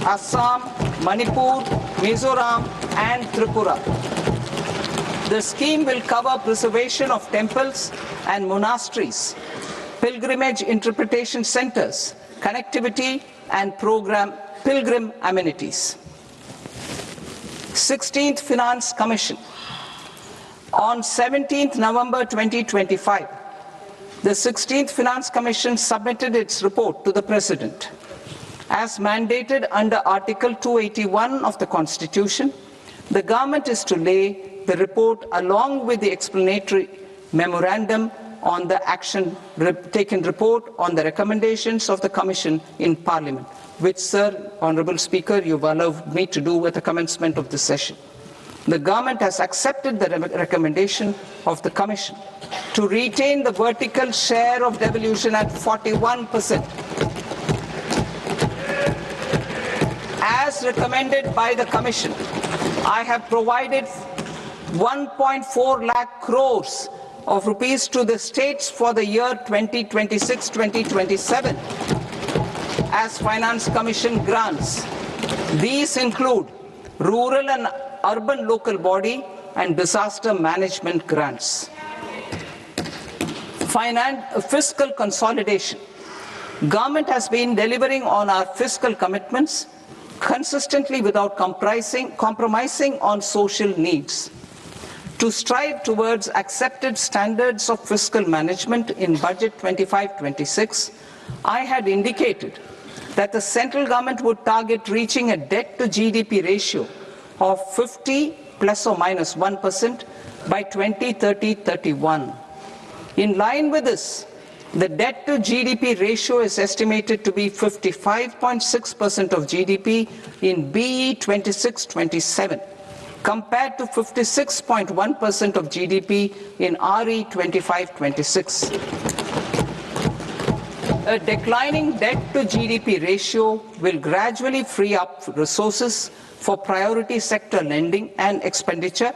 Assam, Manipur, Mizoram, and Tripura. The scheme will cover preservation of temples and monasteries, pilgrimage interpretation centers, connectivity, and pilgrim amenities. 16th Finance Commission. On 17th November 2025, the 16th Finance Commission submitted its report to the President. As mandated under Article 281 of the Constitution, the government is to lay the report along with the explanatory memorandum on the action taken report on the recommendations of the Commission in Parliament, which, Sir, Honourable Speaker, you've allowed me to do at the commencement of this session. The government has accepted the recommendation of the Commission to retain the vertical share of devolution at 41%. As recommended by the Commission, I have provided 1.4 lakh crores of rupees to the states for the year 2026-2027 as Finance Commission grants. These include rural and urban local body and disaster management grants. Fiscal consolidation. Government has been delivering on our fiscal commitments consistently without compromising on social needs. To strive towards accepted standards of fiscal management in Budget 25-26, I had indicated that the central government would target reaching a debt to GDP ratio of 50 plus or minus 1% by 2030-31. In line with this, the debt to GDP ratio is estimated to be 55.6% of GDP in BE 26-27. compared to 56.1% of GDP in RE 25-26. A declining debt to GDP ratio will gradually free up resources for priority sector lending and expenditure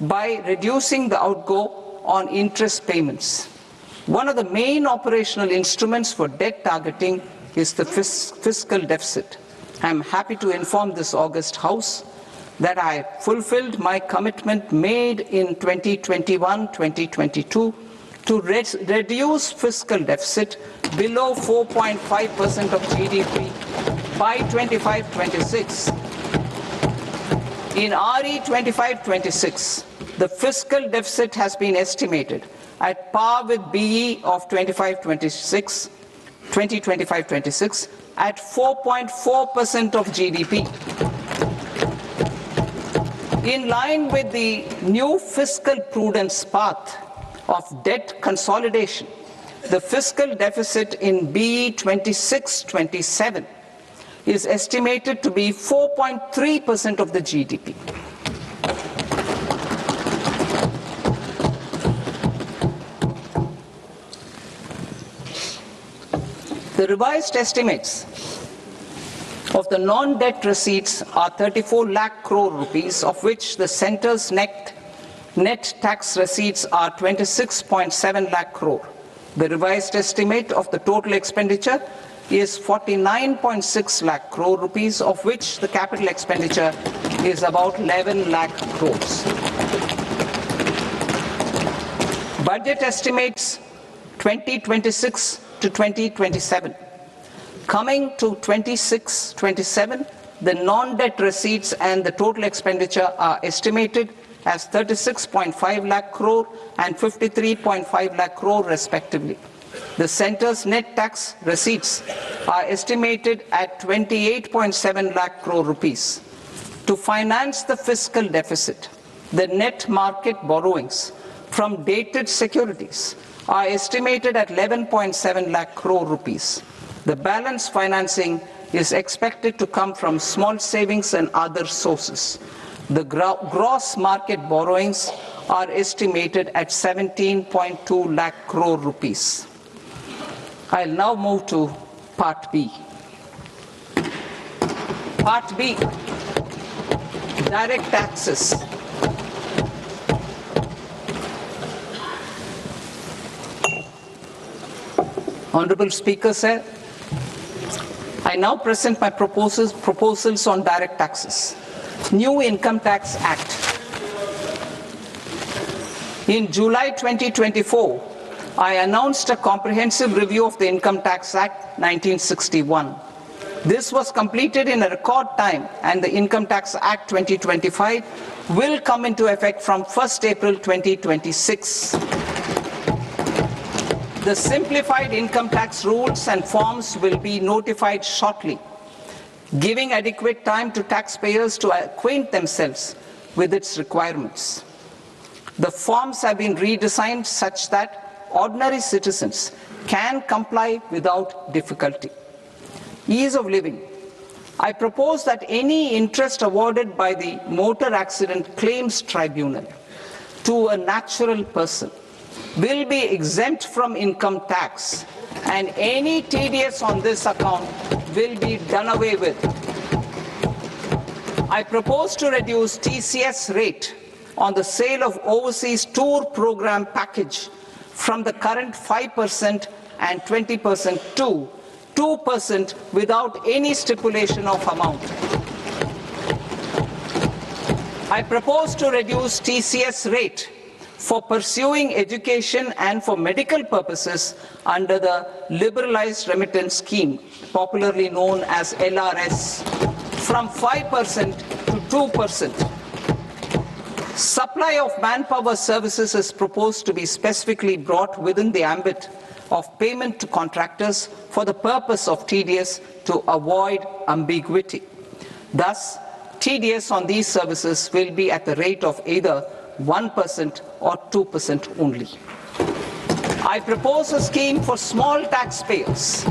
by reducing the outgo on interest payments. One of the main operational instruments for debt targeting is the fiscal deficit. I am happy to inform this august House that I fulfilled my commitment made in 2021-2022 to reduce fiscal deficit below 4.5% of GDP by 25-26. In RE 25-26, the fiscal deficit has been estimated at par with BE of 2025-26 at 4.4% of GDP. In line with the new fiscal prudence path of debt consolidation, the fiscal deficit in BE 26-27 is estimated to be 4.3% of the GDP. The revised estimates of the non-debt receipts are 34 lakh crore rupees, of which the centre's net tax receipts are 26.7 lakh crore. The revised estimate of the total expenditure is 49.6 lakh crore rupees, of which the capital expenditure is about 11 lakh crores. Budget estimates 2026 to 2027. Coming to 26-27, the non-debt receipts and the total expenditure are estimated as 36.5 lakh crore and 53.5 lakh crore respectively. The centre's net tax receipts are estimated at 28.7 lakh crore rupees. To finance the fiscal deficit, the net market borrowings from dated securities are estimated at 11.7 lakh crore rupees. The balance financing is expected to come from small savings and other sources. The gross market borrowings are estimated at 17.2 lakh crore rupees. I'll now move to Part B. Part B, direct taxes. Honorable Speaker, sir, I now present my proposals on direct taxes. New Income Tax Act. In July 2024, I announced a comprehensive review of the Income Tax Act 1961. This was completed in a record time, and the Income Tax Act 2025 will come into effect from 1st April 2026. The simplified income tax rules and forms will be notified shortly, giving adequate time to taxpayers to acquaint themselves with its requirements. The forms have been redesigned such that ordinary citizens can comply without difficulty. Ease of living. I propose that any interest awarded by the Motor Accident Claims Tribunal to a natural person will be exempt from income tax, and any TDS on this account will be done away with. I propose to reduce TCS rate on the sale of overseas tour program package from the current 5% and 20% to 2% without any stipulation of amount. I propose to reduce TCS rate for pursuing education and for medical purposes under the Liberalized Remittance Scheme, popularly known as LRS, from 5% to 2%. Supply of manpower services is proposed to be specifically brought within the ambit of payment to contractors for the purpose of TDS to avoid ambiguity. Thus, TDS on these services will be at the rate of either 1% or 2% only. I propose a scheme for small taxpayers,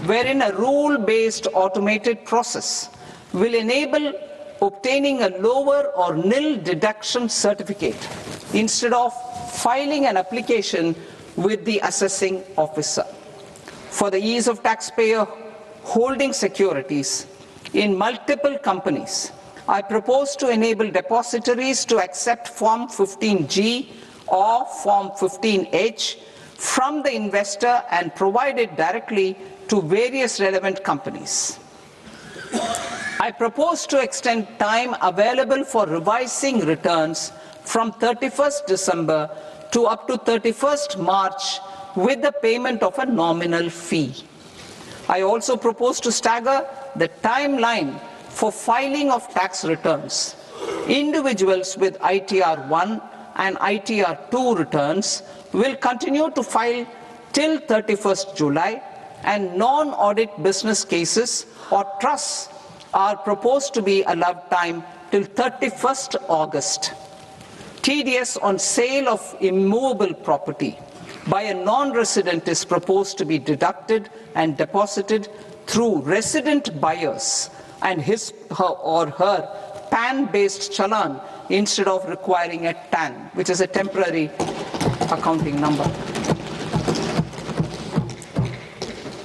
wherein a rule-based automated process will enable obtaining a lower or nil deduction certificate instead of filing an application with the assessing officer. For the ease of taxpayer holding securities in multiple companies, I propose to enable depositories to accept Form 15G or Form 15H from the investor and provide it directly to various relevant companies. I propose to extend time available for revising returns from 31st December to up to 31st March with the payment of a nominal fee. I also propose to stagger the timeline for filing of tax returns. Individuals with ITR 1 and ITR 2 returns will continue to file till 31st July, and non-audit business cases or trusts are proposed to be allowed time till 31st August. TDS on sale of immovable property by a non-resident is proposed to be deducted and deposited through resident buyers and his or her PAN-based challan instead of requiring a TAN, which is a temporary accounting number.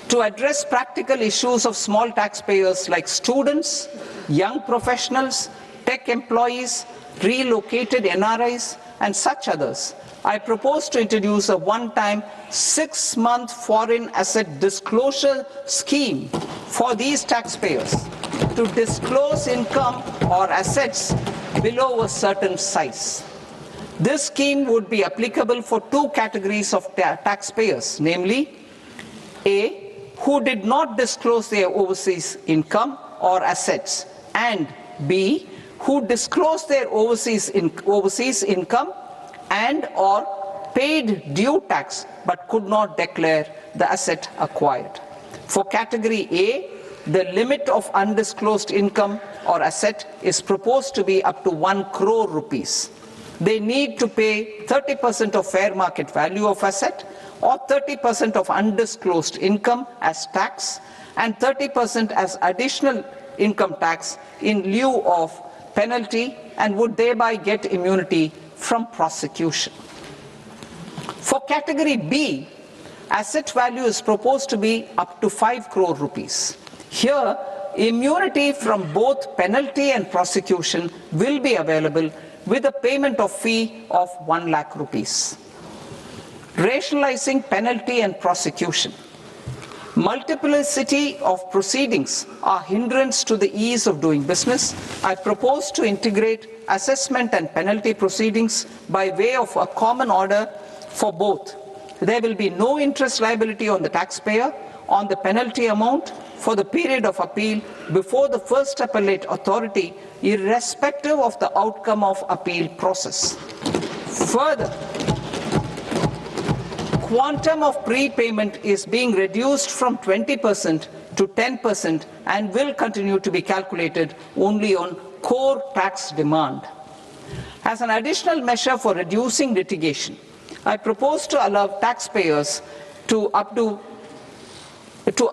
To address practical issues of small taxpayers like students, young professionals, tech employees, relocated NRIs, and such others, I propose to introduce a one-time 6-month foreign asset disclosure scheme for these taxpayers to disclose income or assets below a certain size. This scheme would be applicable for two categories of taxpayers, namely A, who did not disclose their overseas income or assets, and B, who disclosed their overseas income and or paid due tax but could not declare the asset acquired. For category A, the limit of undisclosed income or asset is proposed to be up to 1 crore rupees. they need to pay 30% of fair market value of asset or 30% of undisclosed income as tax and 30% as additional income tax in lieu of penalty and would thereby get immunity from prosecution. For category B, asset value is proposed to be up to 5 crore rupees. Here, immunity from both penalty and prosecution will be available with a payment of fee of 1 lakh rupees. Rationalizing penalty and prosecution. Multiplicity of proceedings are hindrance to the ease of doing business. I propose to integrate assessment and penalty proceedings by way of a common order for both. There will be no interest liability on the taxpayer on the penalty amount for the period of appeal before the first appellate authority, irrespective of the outcome of appeal process. Further, quantum of prepayment is being reduced from 20% to 10% and will continue to be calculated only on core tax demand. As an additional measure for reducing litigation, I propose to allow taxpayers to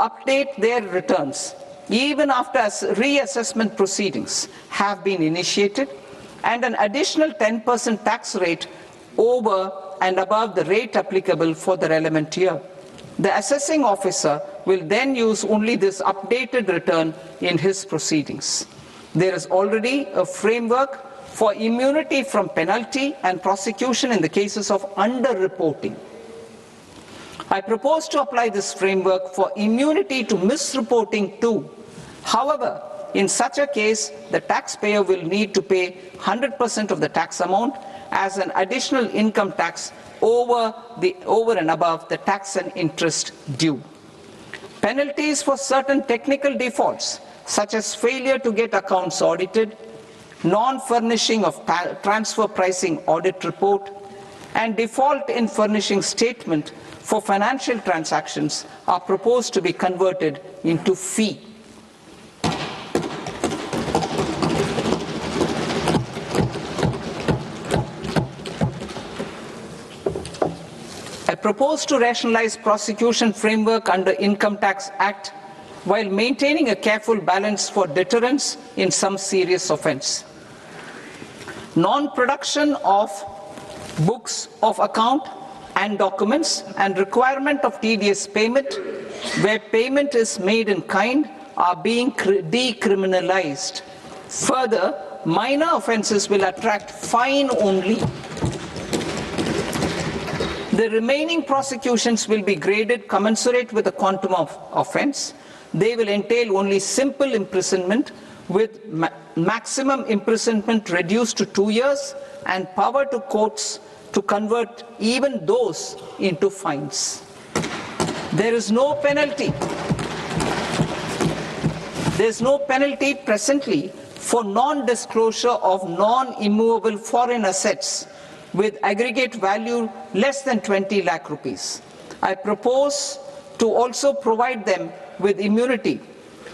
update their returns even after reassessment proceedings have been initiated and an additional 10% tax rate over and above the rate applicable for the relevant year. The assessing officer will then use only this updated return in his proceedings. There is already a framework for immunity from penalty and prosecution in the cases of underreporting. I propose to apply this framework for immunity to misreporting too. However, in such a case, the taxpayer will need to pay 100% of the tax amount as an additional income tax over and above the tax and interest due. Penalties for certain technical defaults, such as failure to get accounts audited, non-furnishing of transfer pricing audit report, and default in furnishing statement for financial transactions are proposed to be converted into fee. I propose to rationalize prosecution framework under Income Tax Act while maintaining a careful balance for deterrence in some serious offence. Non-production of books of account and documents and requirement of TDS payment where payment is made in kind are being decriminalized. Further, minor offences will attract fine only. The remaining prosecutions will be graded commensurate with the quantum of offence. They will entail only simple imprisonment with maximum imprisonment reduced to 2 years and power to courts to convert even those into fines. There is no penalty. There is no penalty presently for non-disclosure of non-immovable foreign assets with aggregate value less than 20 lakh rupees. I propose to also provide them with immunity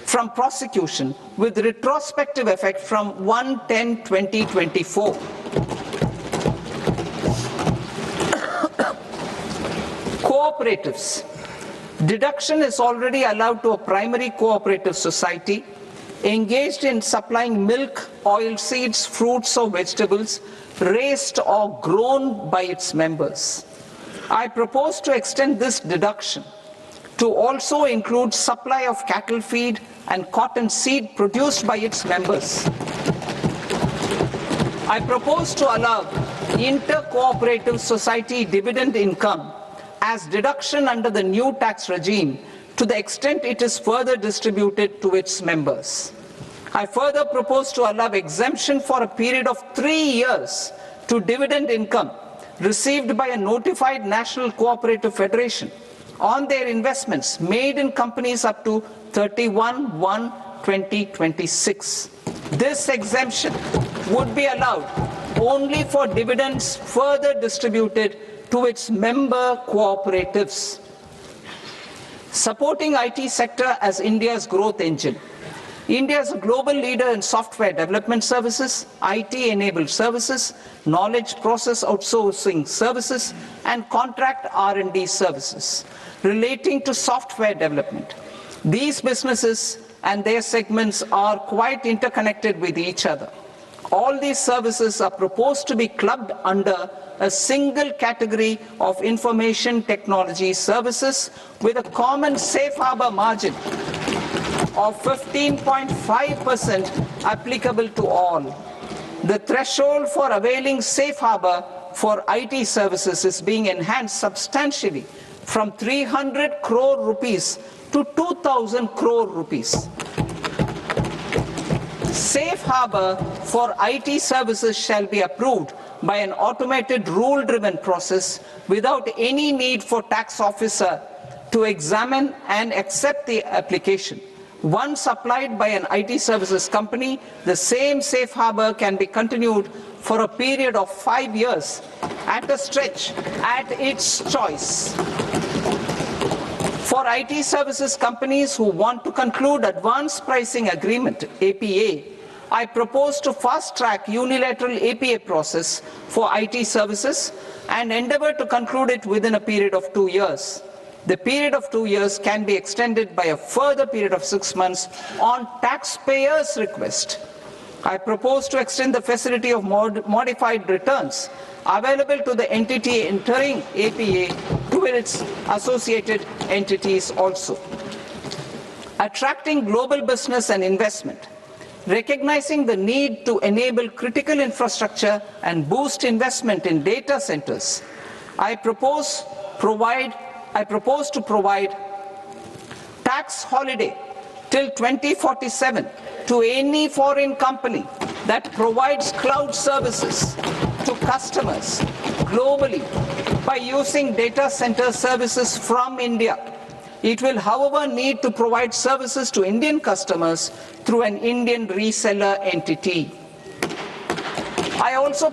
from prosecution with retrospective effect from 1/10/2024. Cooperatives. Deduction is already allowed to a primary cooperative society engaged in supplying milk, oilseeds, fruits or vegetables raised or grown by its members. I propose to extend this deduction to also include supply of cattle feed and cotton seed produced by its members. I propose to allow inter-cooperative society dividend income as deduction under the new tax regime to the extent it is further distributed to its members. I further propose to allow exemption for a period of 3 years to dividend income received by a notified national cooperative federation on their investments made in companies up to 31/1/2026. This exemption would be allowed only for dividends further distributed to its member cooperatives. Supporting IT sector as India's growth engine. India is a global leader in software development services, IT-enabled services, knowledge process outsourcing services, and contract R&D services relating to software development. These businesses and their segments are quite interconnected with each other. All these services are proposed to be clubbed under a single category of information technology services with a common safe harbor margin of 15.5% applicable to all. The threshold for availing safe harbor for IT services is being enhanced substantially from 300 crore rupees to 2,000 crore rupees. Safe harbor for IT services shall be approved by an automated rule-driven process without any need for tax officer to examine and accept the application. Once applied by an IT services company, the same safe harbor can be continued for a period of 5 years at a stretch at its choice. For IT services companies who want to conclude advanced pricing agreement, APA, I propose to fast-track unilateral APA process for IT services and endeavor to conclude it within a period of 2 years. The period of 2 years can be extended by a further period of 6 months on taxpayers' request. I propose to extend the facility of modified returns available to the entity entering APA to its associated entities also. Attracting global business and investment. Recognizing the need to enable critical infrastructure and boost investment in data centers, I propose to provide tax holiday till 2047 to any foreign company that provides cloud services to customers globally by using data center services from India. It will, however, need to provide services to Indian customers through an Indian reseller entity. I also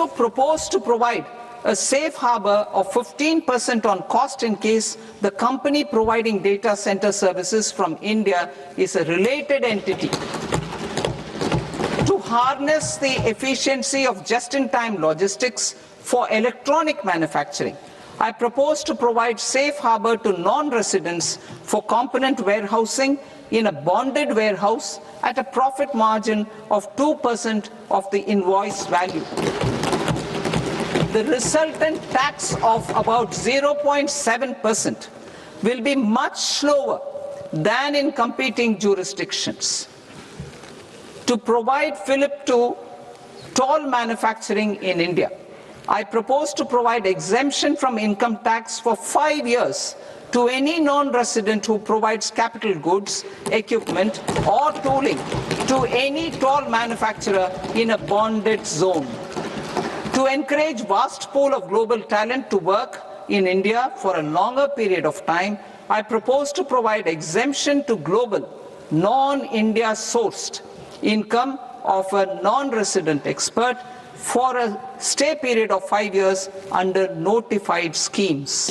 propose to provide a safe harbor of 15% on cost in case the company providing data center services from India is a related entity. To harness the efficiency of just-in-time logistics for electronic manufacturing, I propose to provide safe harbor to non-residents for component warehousing in a bonded warehouse at a profit margin of 2% of the invoice value. The resultant tax of about 0.7% will be much lower than in competing jurisdictions. To provide fillip to toll manufacturing in India, I propose to provide exemption from income tax for 5 years to any non-resident who provides capital goods, equipment, or tooling to any toll manufacturer in a bonded zone. To encourage vast pool of global talent to work in India for a longer period of time, I propose to provide exemption to global, non-India sourced income of a non-resident expert for a stay period of 5 years under notified schemes.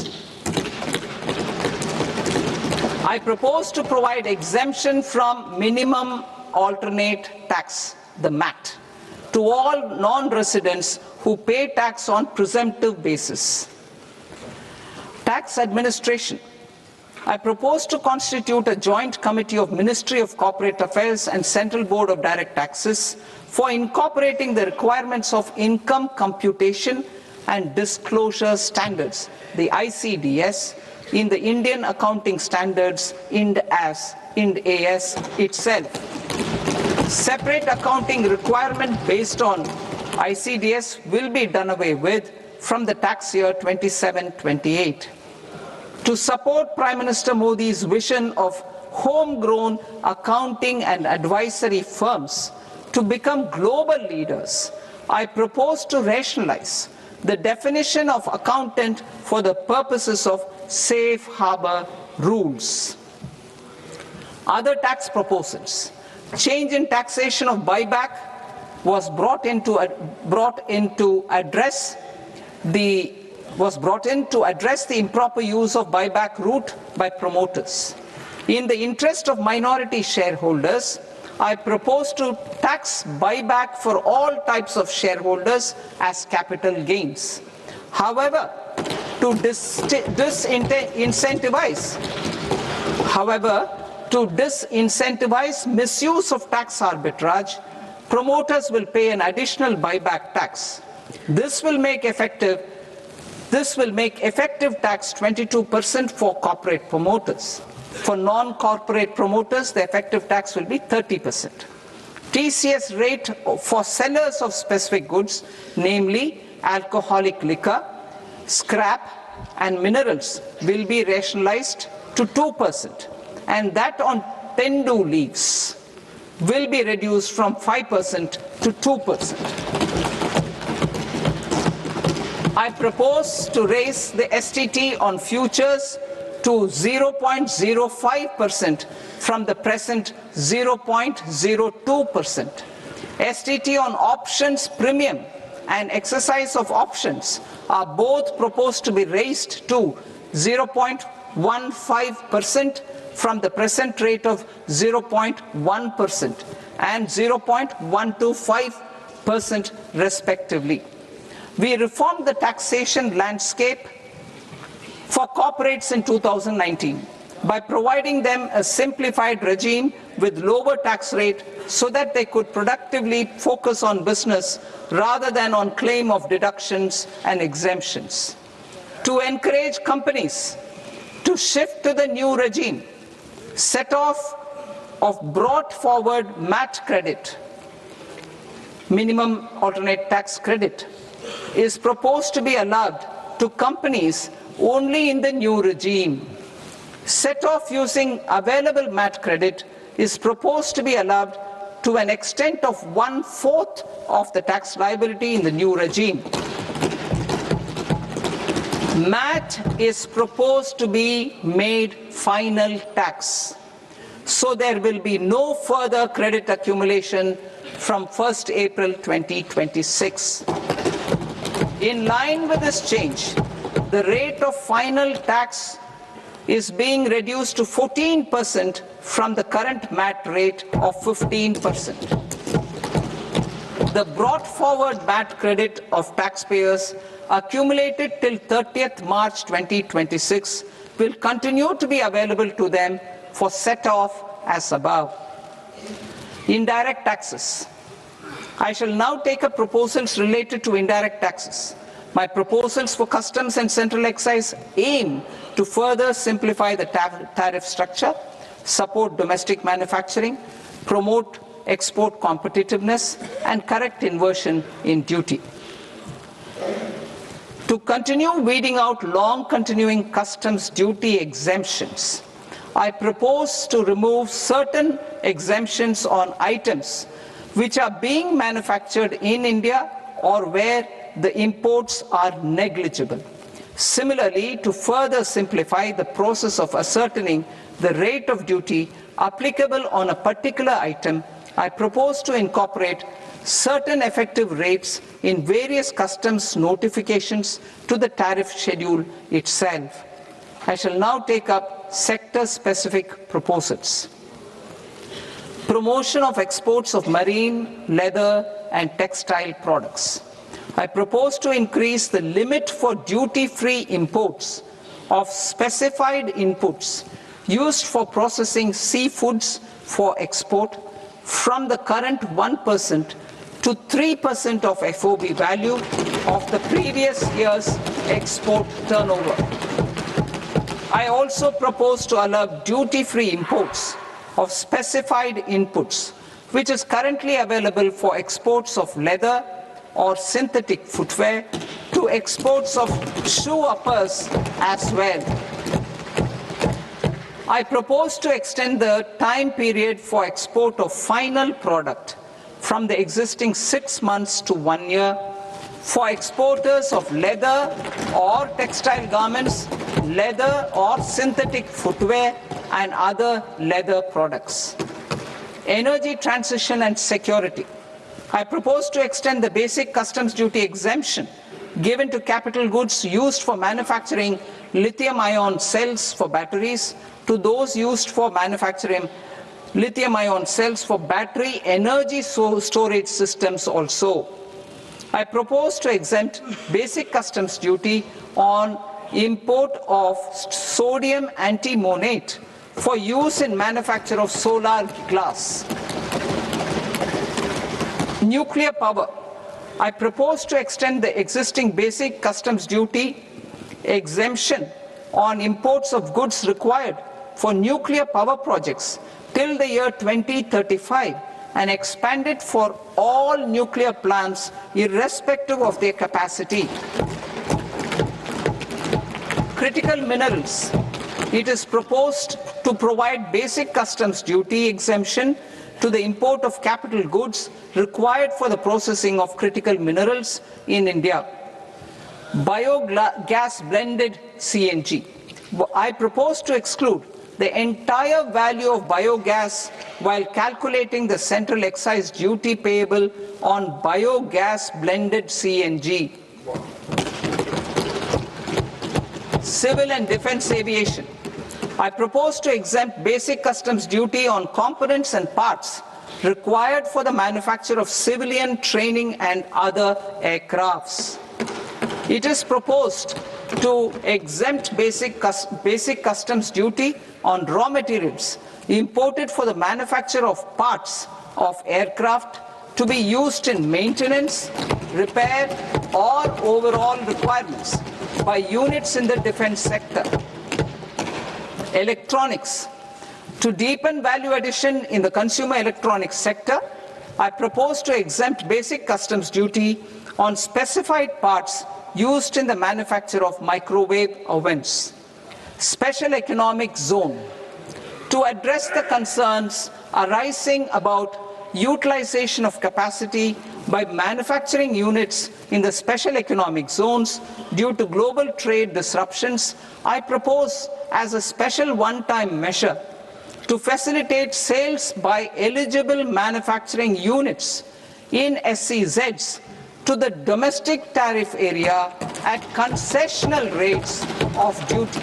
I propose to provide exemption from minimum alternate tax, the MAT, to all non-residents who pay tax on presumptive basis. Tax administration. I propose to constitute a joint committee of Ministry of Corporate Affairs and Central Board of Direct Taxes for incorporating the requirements of income computation and disclosure standards, the ICDS, in the Indian Accounting Standards, IND AS itself. Separate accounting requirement based on ICDS will be done away with from the tax year 27-28. To support Prime Minister Modi's vision of homegrown accounting and advisory firms to become global leaders, I propose to rationalize the definition of accountant for the purposes of safe harbor rules. Other tax proposals. Change in taxation of buyback was brought in to address the improper use of buyback route by promoters. In the interest of minority shareholders, I propose to tax buyback for all types of shareholders as capital gains. However, to disincentivize misuse of tax arbitrage, promoters will pay an additional buyback tax. This will make effective tax 22% for corporate promoters. For non-corporate promoters, the effective tax will be 30%. TCS rate for sellers of specific goods, namely alcoholic liquor, scrap and minerals, will be rationalized to 2%, and that on tender leaves will be reduced from 5% to 2%. I propose to raise the STT on futures to 0.05% from the present 0.02%. STT on options premium and exercise of options are both proposed to be raised to 0.15% from the present rate of 0.1% and 0.125% respectively. We reformed the taxation landscape for corporates in 2019 by providing them a simplified regime with lower tax rate so that they could productively focus on business rather than on claim of deductions and exemptions. To encourage companies to shift to the new regime, set off of brought forward MAT credit, minimum alternate tax credit, is proposed to be allowed to companies only in the new regime. Set off using available MAT credit is proposed to be allowed to an extent of 1/4 of the tax liability in the new regime. MAT is proposed to be made final tax, so there will be no further credit accumulation from 1st April 2026. In line with this change, the rate of final tax is being reduced to 14% from the current MAT rate of 15%. The brought forward MAT credit of taxpayers accumulated till 30th March 2026 will continue to be available to them for set-off as above. Indirect taxes. I shall now take up proposals related to indirect taxes. My proposals for customs and central excise aim to further simplify the tariff structure, support domestic manufacturing, promote export competitiveness, and correct inversion in duty. To continue weeding out long-continuing customs duty exemptions, I propose to remove certain exemptions on items which are being manufactured in India or where the imports are negligible. Similarly, to further simplify the process of ascertaining the rate of duty applicable on a particular item, I propose to incorporate certain effective rates in various customs notifications to the tariff schedule itself. I shall now take up sector-specific proposals. Promotion of exports of marine, leather, and textile products. I propose to increase the limit for duty-free imports of specified inputs used for processing seafoods for export from the current 1% to 3% of FOB value of the previous year's export turnover. I also propose to allow duty-free imports of specified inputs, which is currently available for exports of leather or synthetic footwear, to exports of shoe uppers as well. I propose to extend the time period for export of final product from the existing 6 months to 1 year for exporters of leather or textile garments, leather or synthetic footwear, and other leather products. Energy transition and security. I propose to extend the basic customs duty exemption given to capital goods used for manufacturing lithium-ion cells for batteries to those used for manufacturing lithium-ion cells for battery energy storage systems also. I propose to exempt basic customs duty on import of sodium antimonate for use in manufacture of solar glass. Nuclear power. I propose to extend the existing basic customs duty exemption on imports of goods required for nuclear power projects till the year 2035 and expand it for all nuclear plants irrespective of their capacity. Critical minerals. It is proposed to provide basic customs duty exemption to the import of capital goods required for the processing of critical minerals in India. Biogas blended CNG. I propose to exclude the entire value of biogas while calculating the central excise duty payable on biogas blended CNG. Civil and defense aviation. I propose to exempt basic customs duty on components and parts required for the manufacture of civilian training and other aircrafts. It is proposed to exempt basic customs duty on raw materials imported for the manufacture of parts of aircraft to be used in maintenance, repair, or overall requirements by units in the defense sector. Electronics. To deepen value addition in the consumer electronics sector, I propose to exempt basic customs duty on specified parts used in the manufacture of microwave ovens. Special economic zone. To address the concerns arising about utilization of capacity by manufacturing units in the special economic zones due to global trade disruptions, I propose as a special one-time measure to facilitate sales by eligible manufacturing units in SEZs to the domestic tariff area at concessional rates of duty.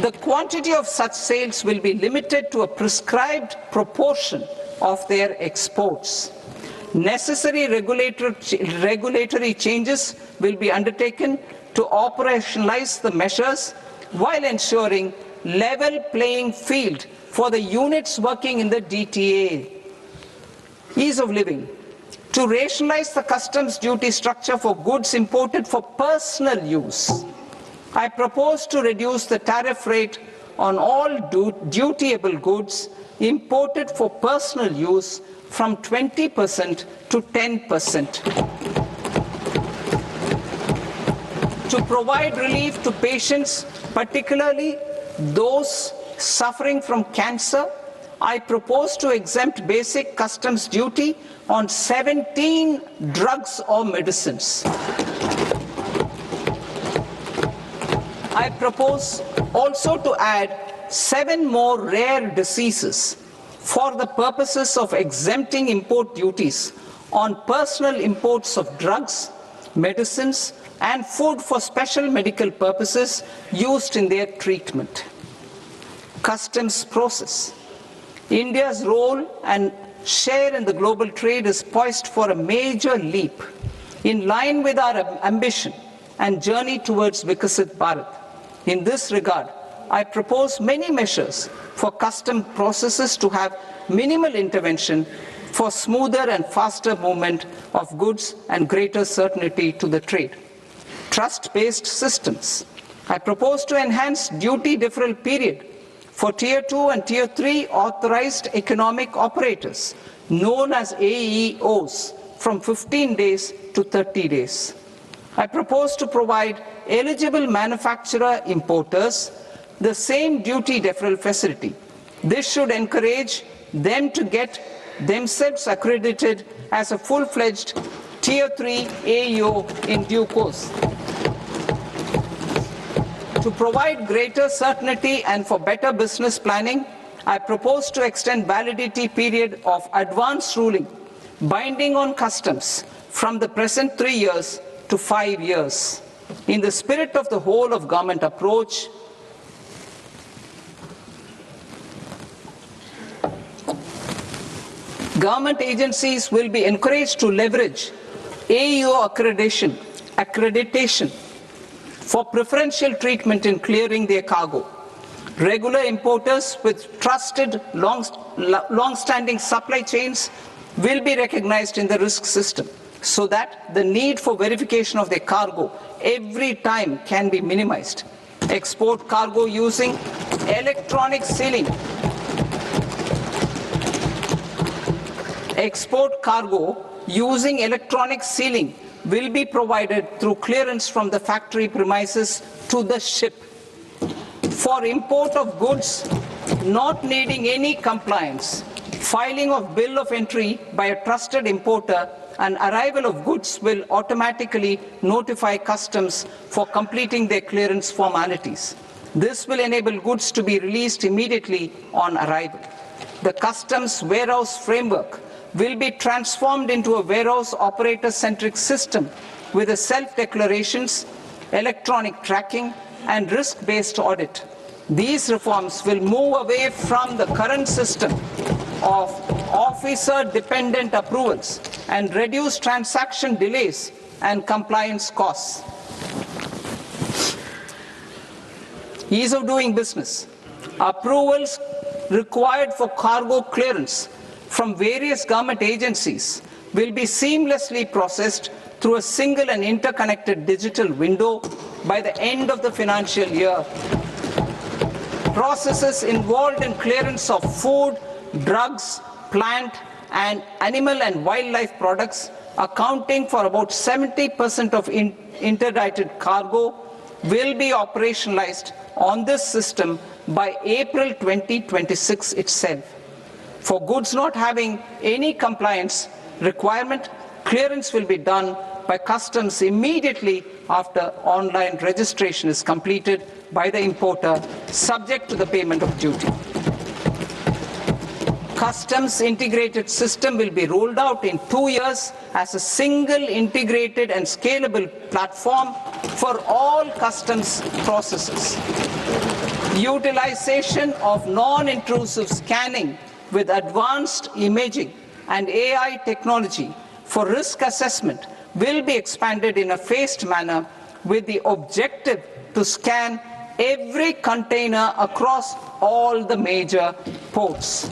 The quantity of such sales will be limited to a prescribed proportion of their exports. Necessary regulatory changes will be undertaken to operationalize the measures while ensuring level playing field for the units working in the DTA. Ease of living. To rationalize the customs duty structure for goods imported for personal use, I propose to reduce the tariff rate on all dutiable goods imported for personal use from 20% to 10%. To provide relief to patients, particularly those suffering from cancer, I propose to exempt basic customs duty on 17 drugs or medicines. I propose also to add 7 more rare diseases for the purposes of exempting import duties on personal imports of drugs, medicines, and food for special medical purposes used in their treatment. Customs process. India's role and share in the global trade is poised for a major leap in line with our ambition and journey towards Vikasit Bharat. In this regard, I propose many measures for custom processes to have minimal intervention for smoother and faster movement of goods and greater certainty to the trade. Trust-based systems. I propose to enhance duty deferral period for Tier 2 and Tier 3 authorized economic operators, known as AEOs, from 15 days to 30 days. I propose to provide eligible manufacturer importers the same duty deferral facility. This should encourage them to get themselves accredited as a full-fledged Tier 3 AEO in due course. To provide greater certainty and for better business planning, I propose to extend validity period of advance ruling binding on customs from the present 3 years to 5 years. In the spirit of the whole of government approach, Government agencies will be encouraged to leverage AEO accreditation for preferential treatment in clearing their cargo. Regular importers with trusted long-standing supply chains will be recognized in the risk system so that the need for verification of their cargo every time can be minimized. Export cargo using electronic sealing. Export cargo using electronic sealing will be provided through clearance from the factory premises to the ship. For import of goods not needing any compliance, filing of bill of entry by a trusted importer and arrival of goods will automatically notify customs for completing their clearance formalities. This will enable goods to be released immediately on arrival. The customs warehouse framework will be transformed into a warehouse operator-centric system with a self-declarations, electronic tracking, and risk-based audit. These reforms will move away from the current system of officer-dependent approvals and reduce transaction delays and compliance costs. Ease of doing business. Approvals required for cargo clearance from various government agencies will be seamlessly processed through a single and interconnected digital window by the end of the financial year. Processes involved in clearance of food, drugs, plant, and animal and wildlife products, accounting for about 70% of interdicted cargo, will be operationalized on this system by April 2026 itself. For goods not having any compliance requirement, clearance will be done by customs immediately after online registration is completed by the importer, subject to the payment of duty. Customs integrated system will be rolled out in 2 years as a single integrated and scalable platform for all customs processes. Utilization of non-intrusive scanning with advanced imaging and AI technology for risk assessment will be expanded in a phased manner with the objective to scan every container across all the major ports.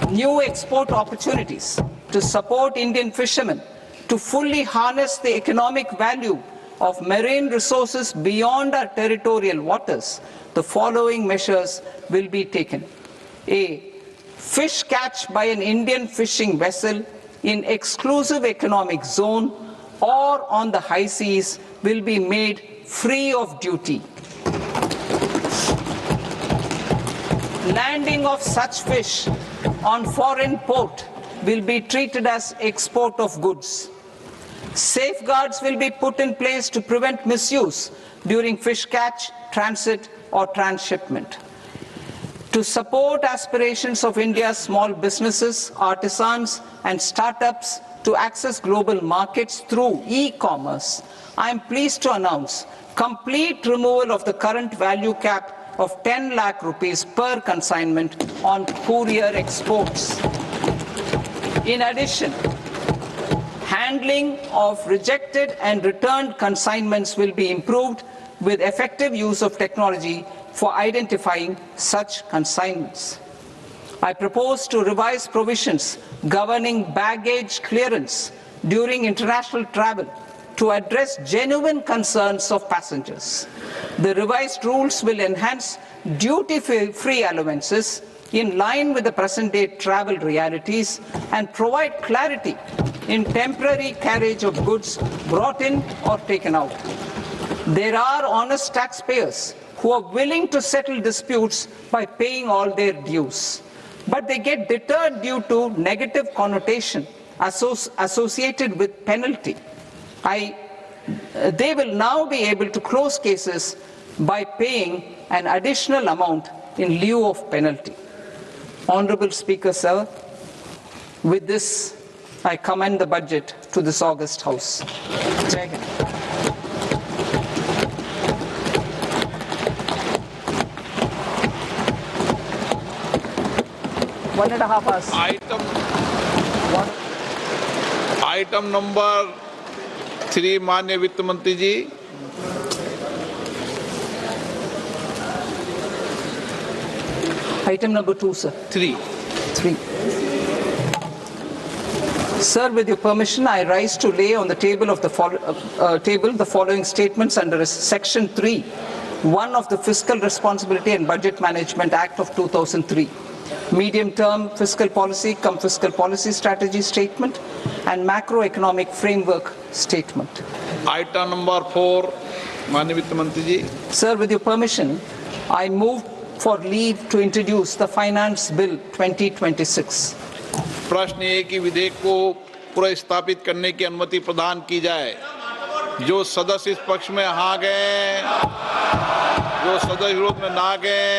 New export opportunities to support Indian fishermen to fully harness the economic value of marine resources beyond our territorial waters. The following measures will be taken. A. Fish catch by an Indian fishing vessel in exclusive economic zone or on the high seas will be made free of duty. Landing of such fish on foreign port will be treated as export of goods. Safeguards will be put in place to prevent misuse during fish catch, transit, or transshipment. To support aspirations of India's small businesses, artisans, and startups to access global markets through e-commerce, I am pleased to announce complete removal of the current value cap of 10 lakh rupees per consignment on courier exports. In addition, handling of rejected and returned consignments will be improved with effective use of technology for identifying such consignments. I propose to revise provisions governing baggage clearance during international travel to address genuine concerns of passengers. The revised rules will enhance duty-free allowances in line with the present-day travel realities and provide clarity in temporary carriage of goods brought in or taken out. There are honest taxpayers who are willing to settle disputes by paying all their dues, but they get deterred due to negative connotation associated with penalty. They will now be able to close cases by paying an additional amount in lieu of penalty. Honorable Speaker, sir, with this, I commend the budget to this august House. Jai Hind. 1.5 hours. Item number 3 माननीय वित्त मंत्री जी। Item number 2, sir. 3। 3. Sir, with your permission, I rise to lay on the table of the following statements under Section 3, 1 of the Fiscal Responsibility and Budget Management Act of 2003. Medium-term fiscal policy, fiscal policy strategy statement, and macroeconomic framework statement. Item number 4 माननीय वित्त मंत्री जी। Sir, with your permission, I move for leave to introduce the Finance Bill 2026. प्रश्न ये कि विधेयक को पुनर्स्थापित करने की अनुमति प्रदान की जाए। जो सदस्य इस पक्ष में हाँ गए, जो सदस्य विरोध में ना गए,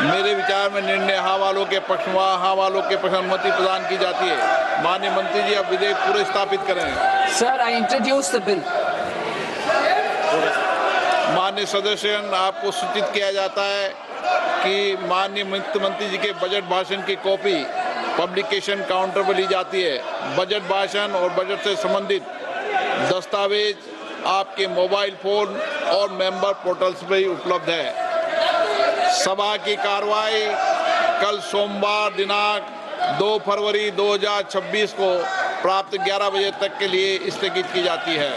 मेरे विचार में निर्णय हाँ वालों के पक्ष में हाँ वालों के पक्ष में अनुमति प्रदान की जाती है। माननीय मंत्री जी, अब विधेयक पुनर्स्थापित करें। Sir, I introduce the bill. माननीय सदस्यगण, आपको सूचित किया जाता है कि माननीय वित्त मंत्री जी के बजट भाषण की कॉपी पब्लिकेशन काउंटर पर ली जाती है। बजट भाषण और बजट से संबंधित दस्तावेज आपके मोबाइल फोन और मेंबर पोर्टल्स पर ही उपलब्ध है। सभा की कार्रवाई कल सोमवार दिनांक 2 फरवरी 2026 को प्राप्त 11 बजे तक के लिए स्थगित की जाती है।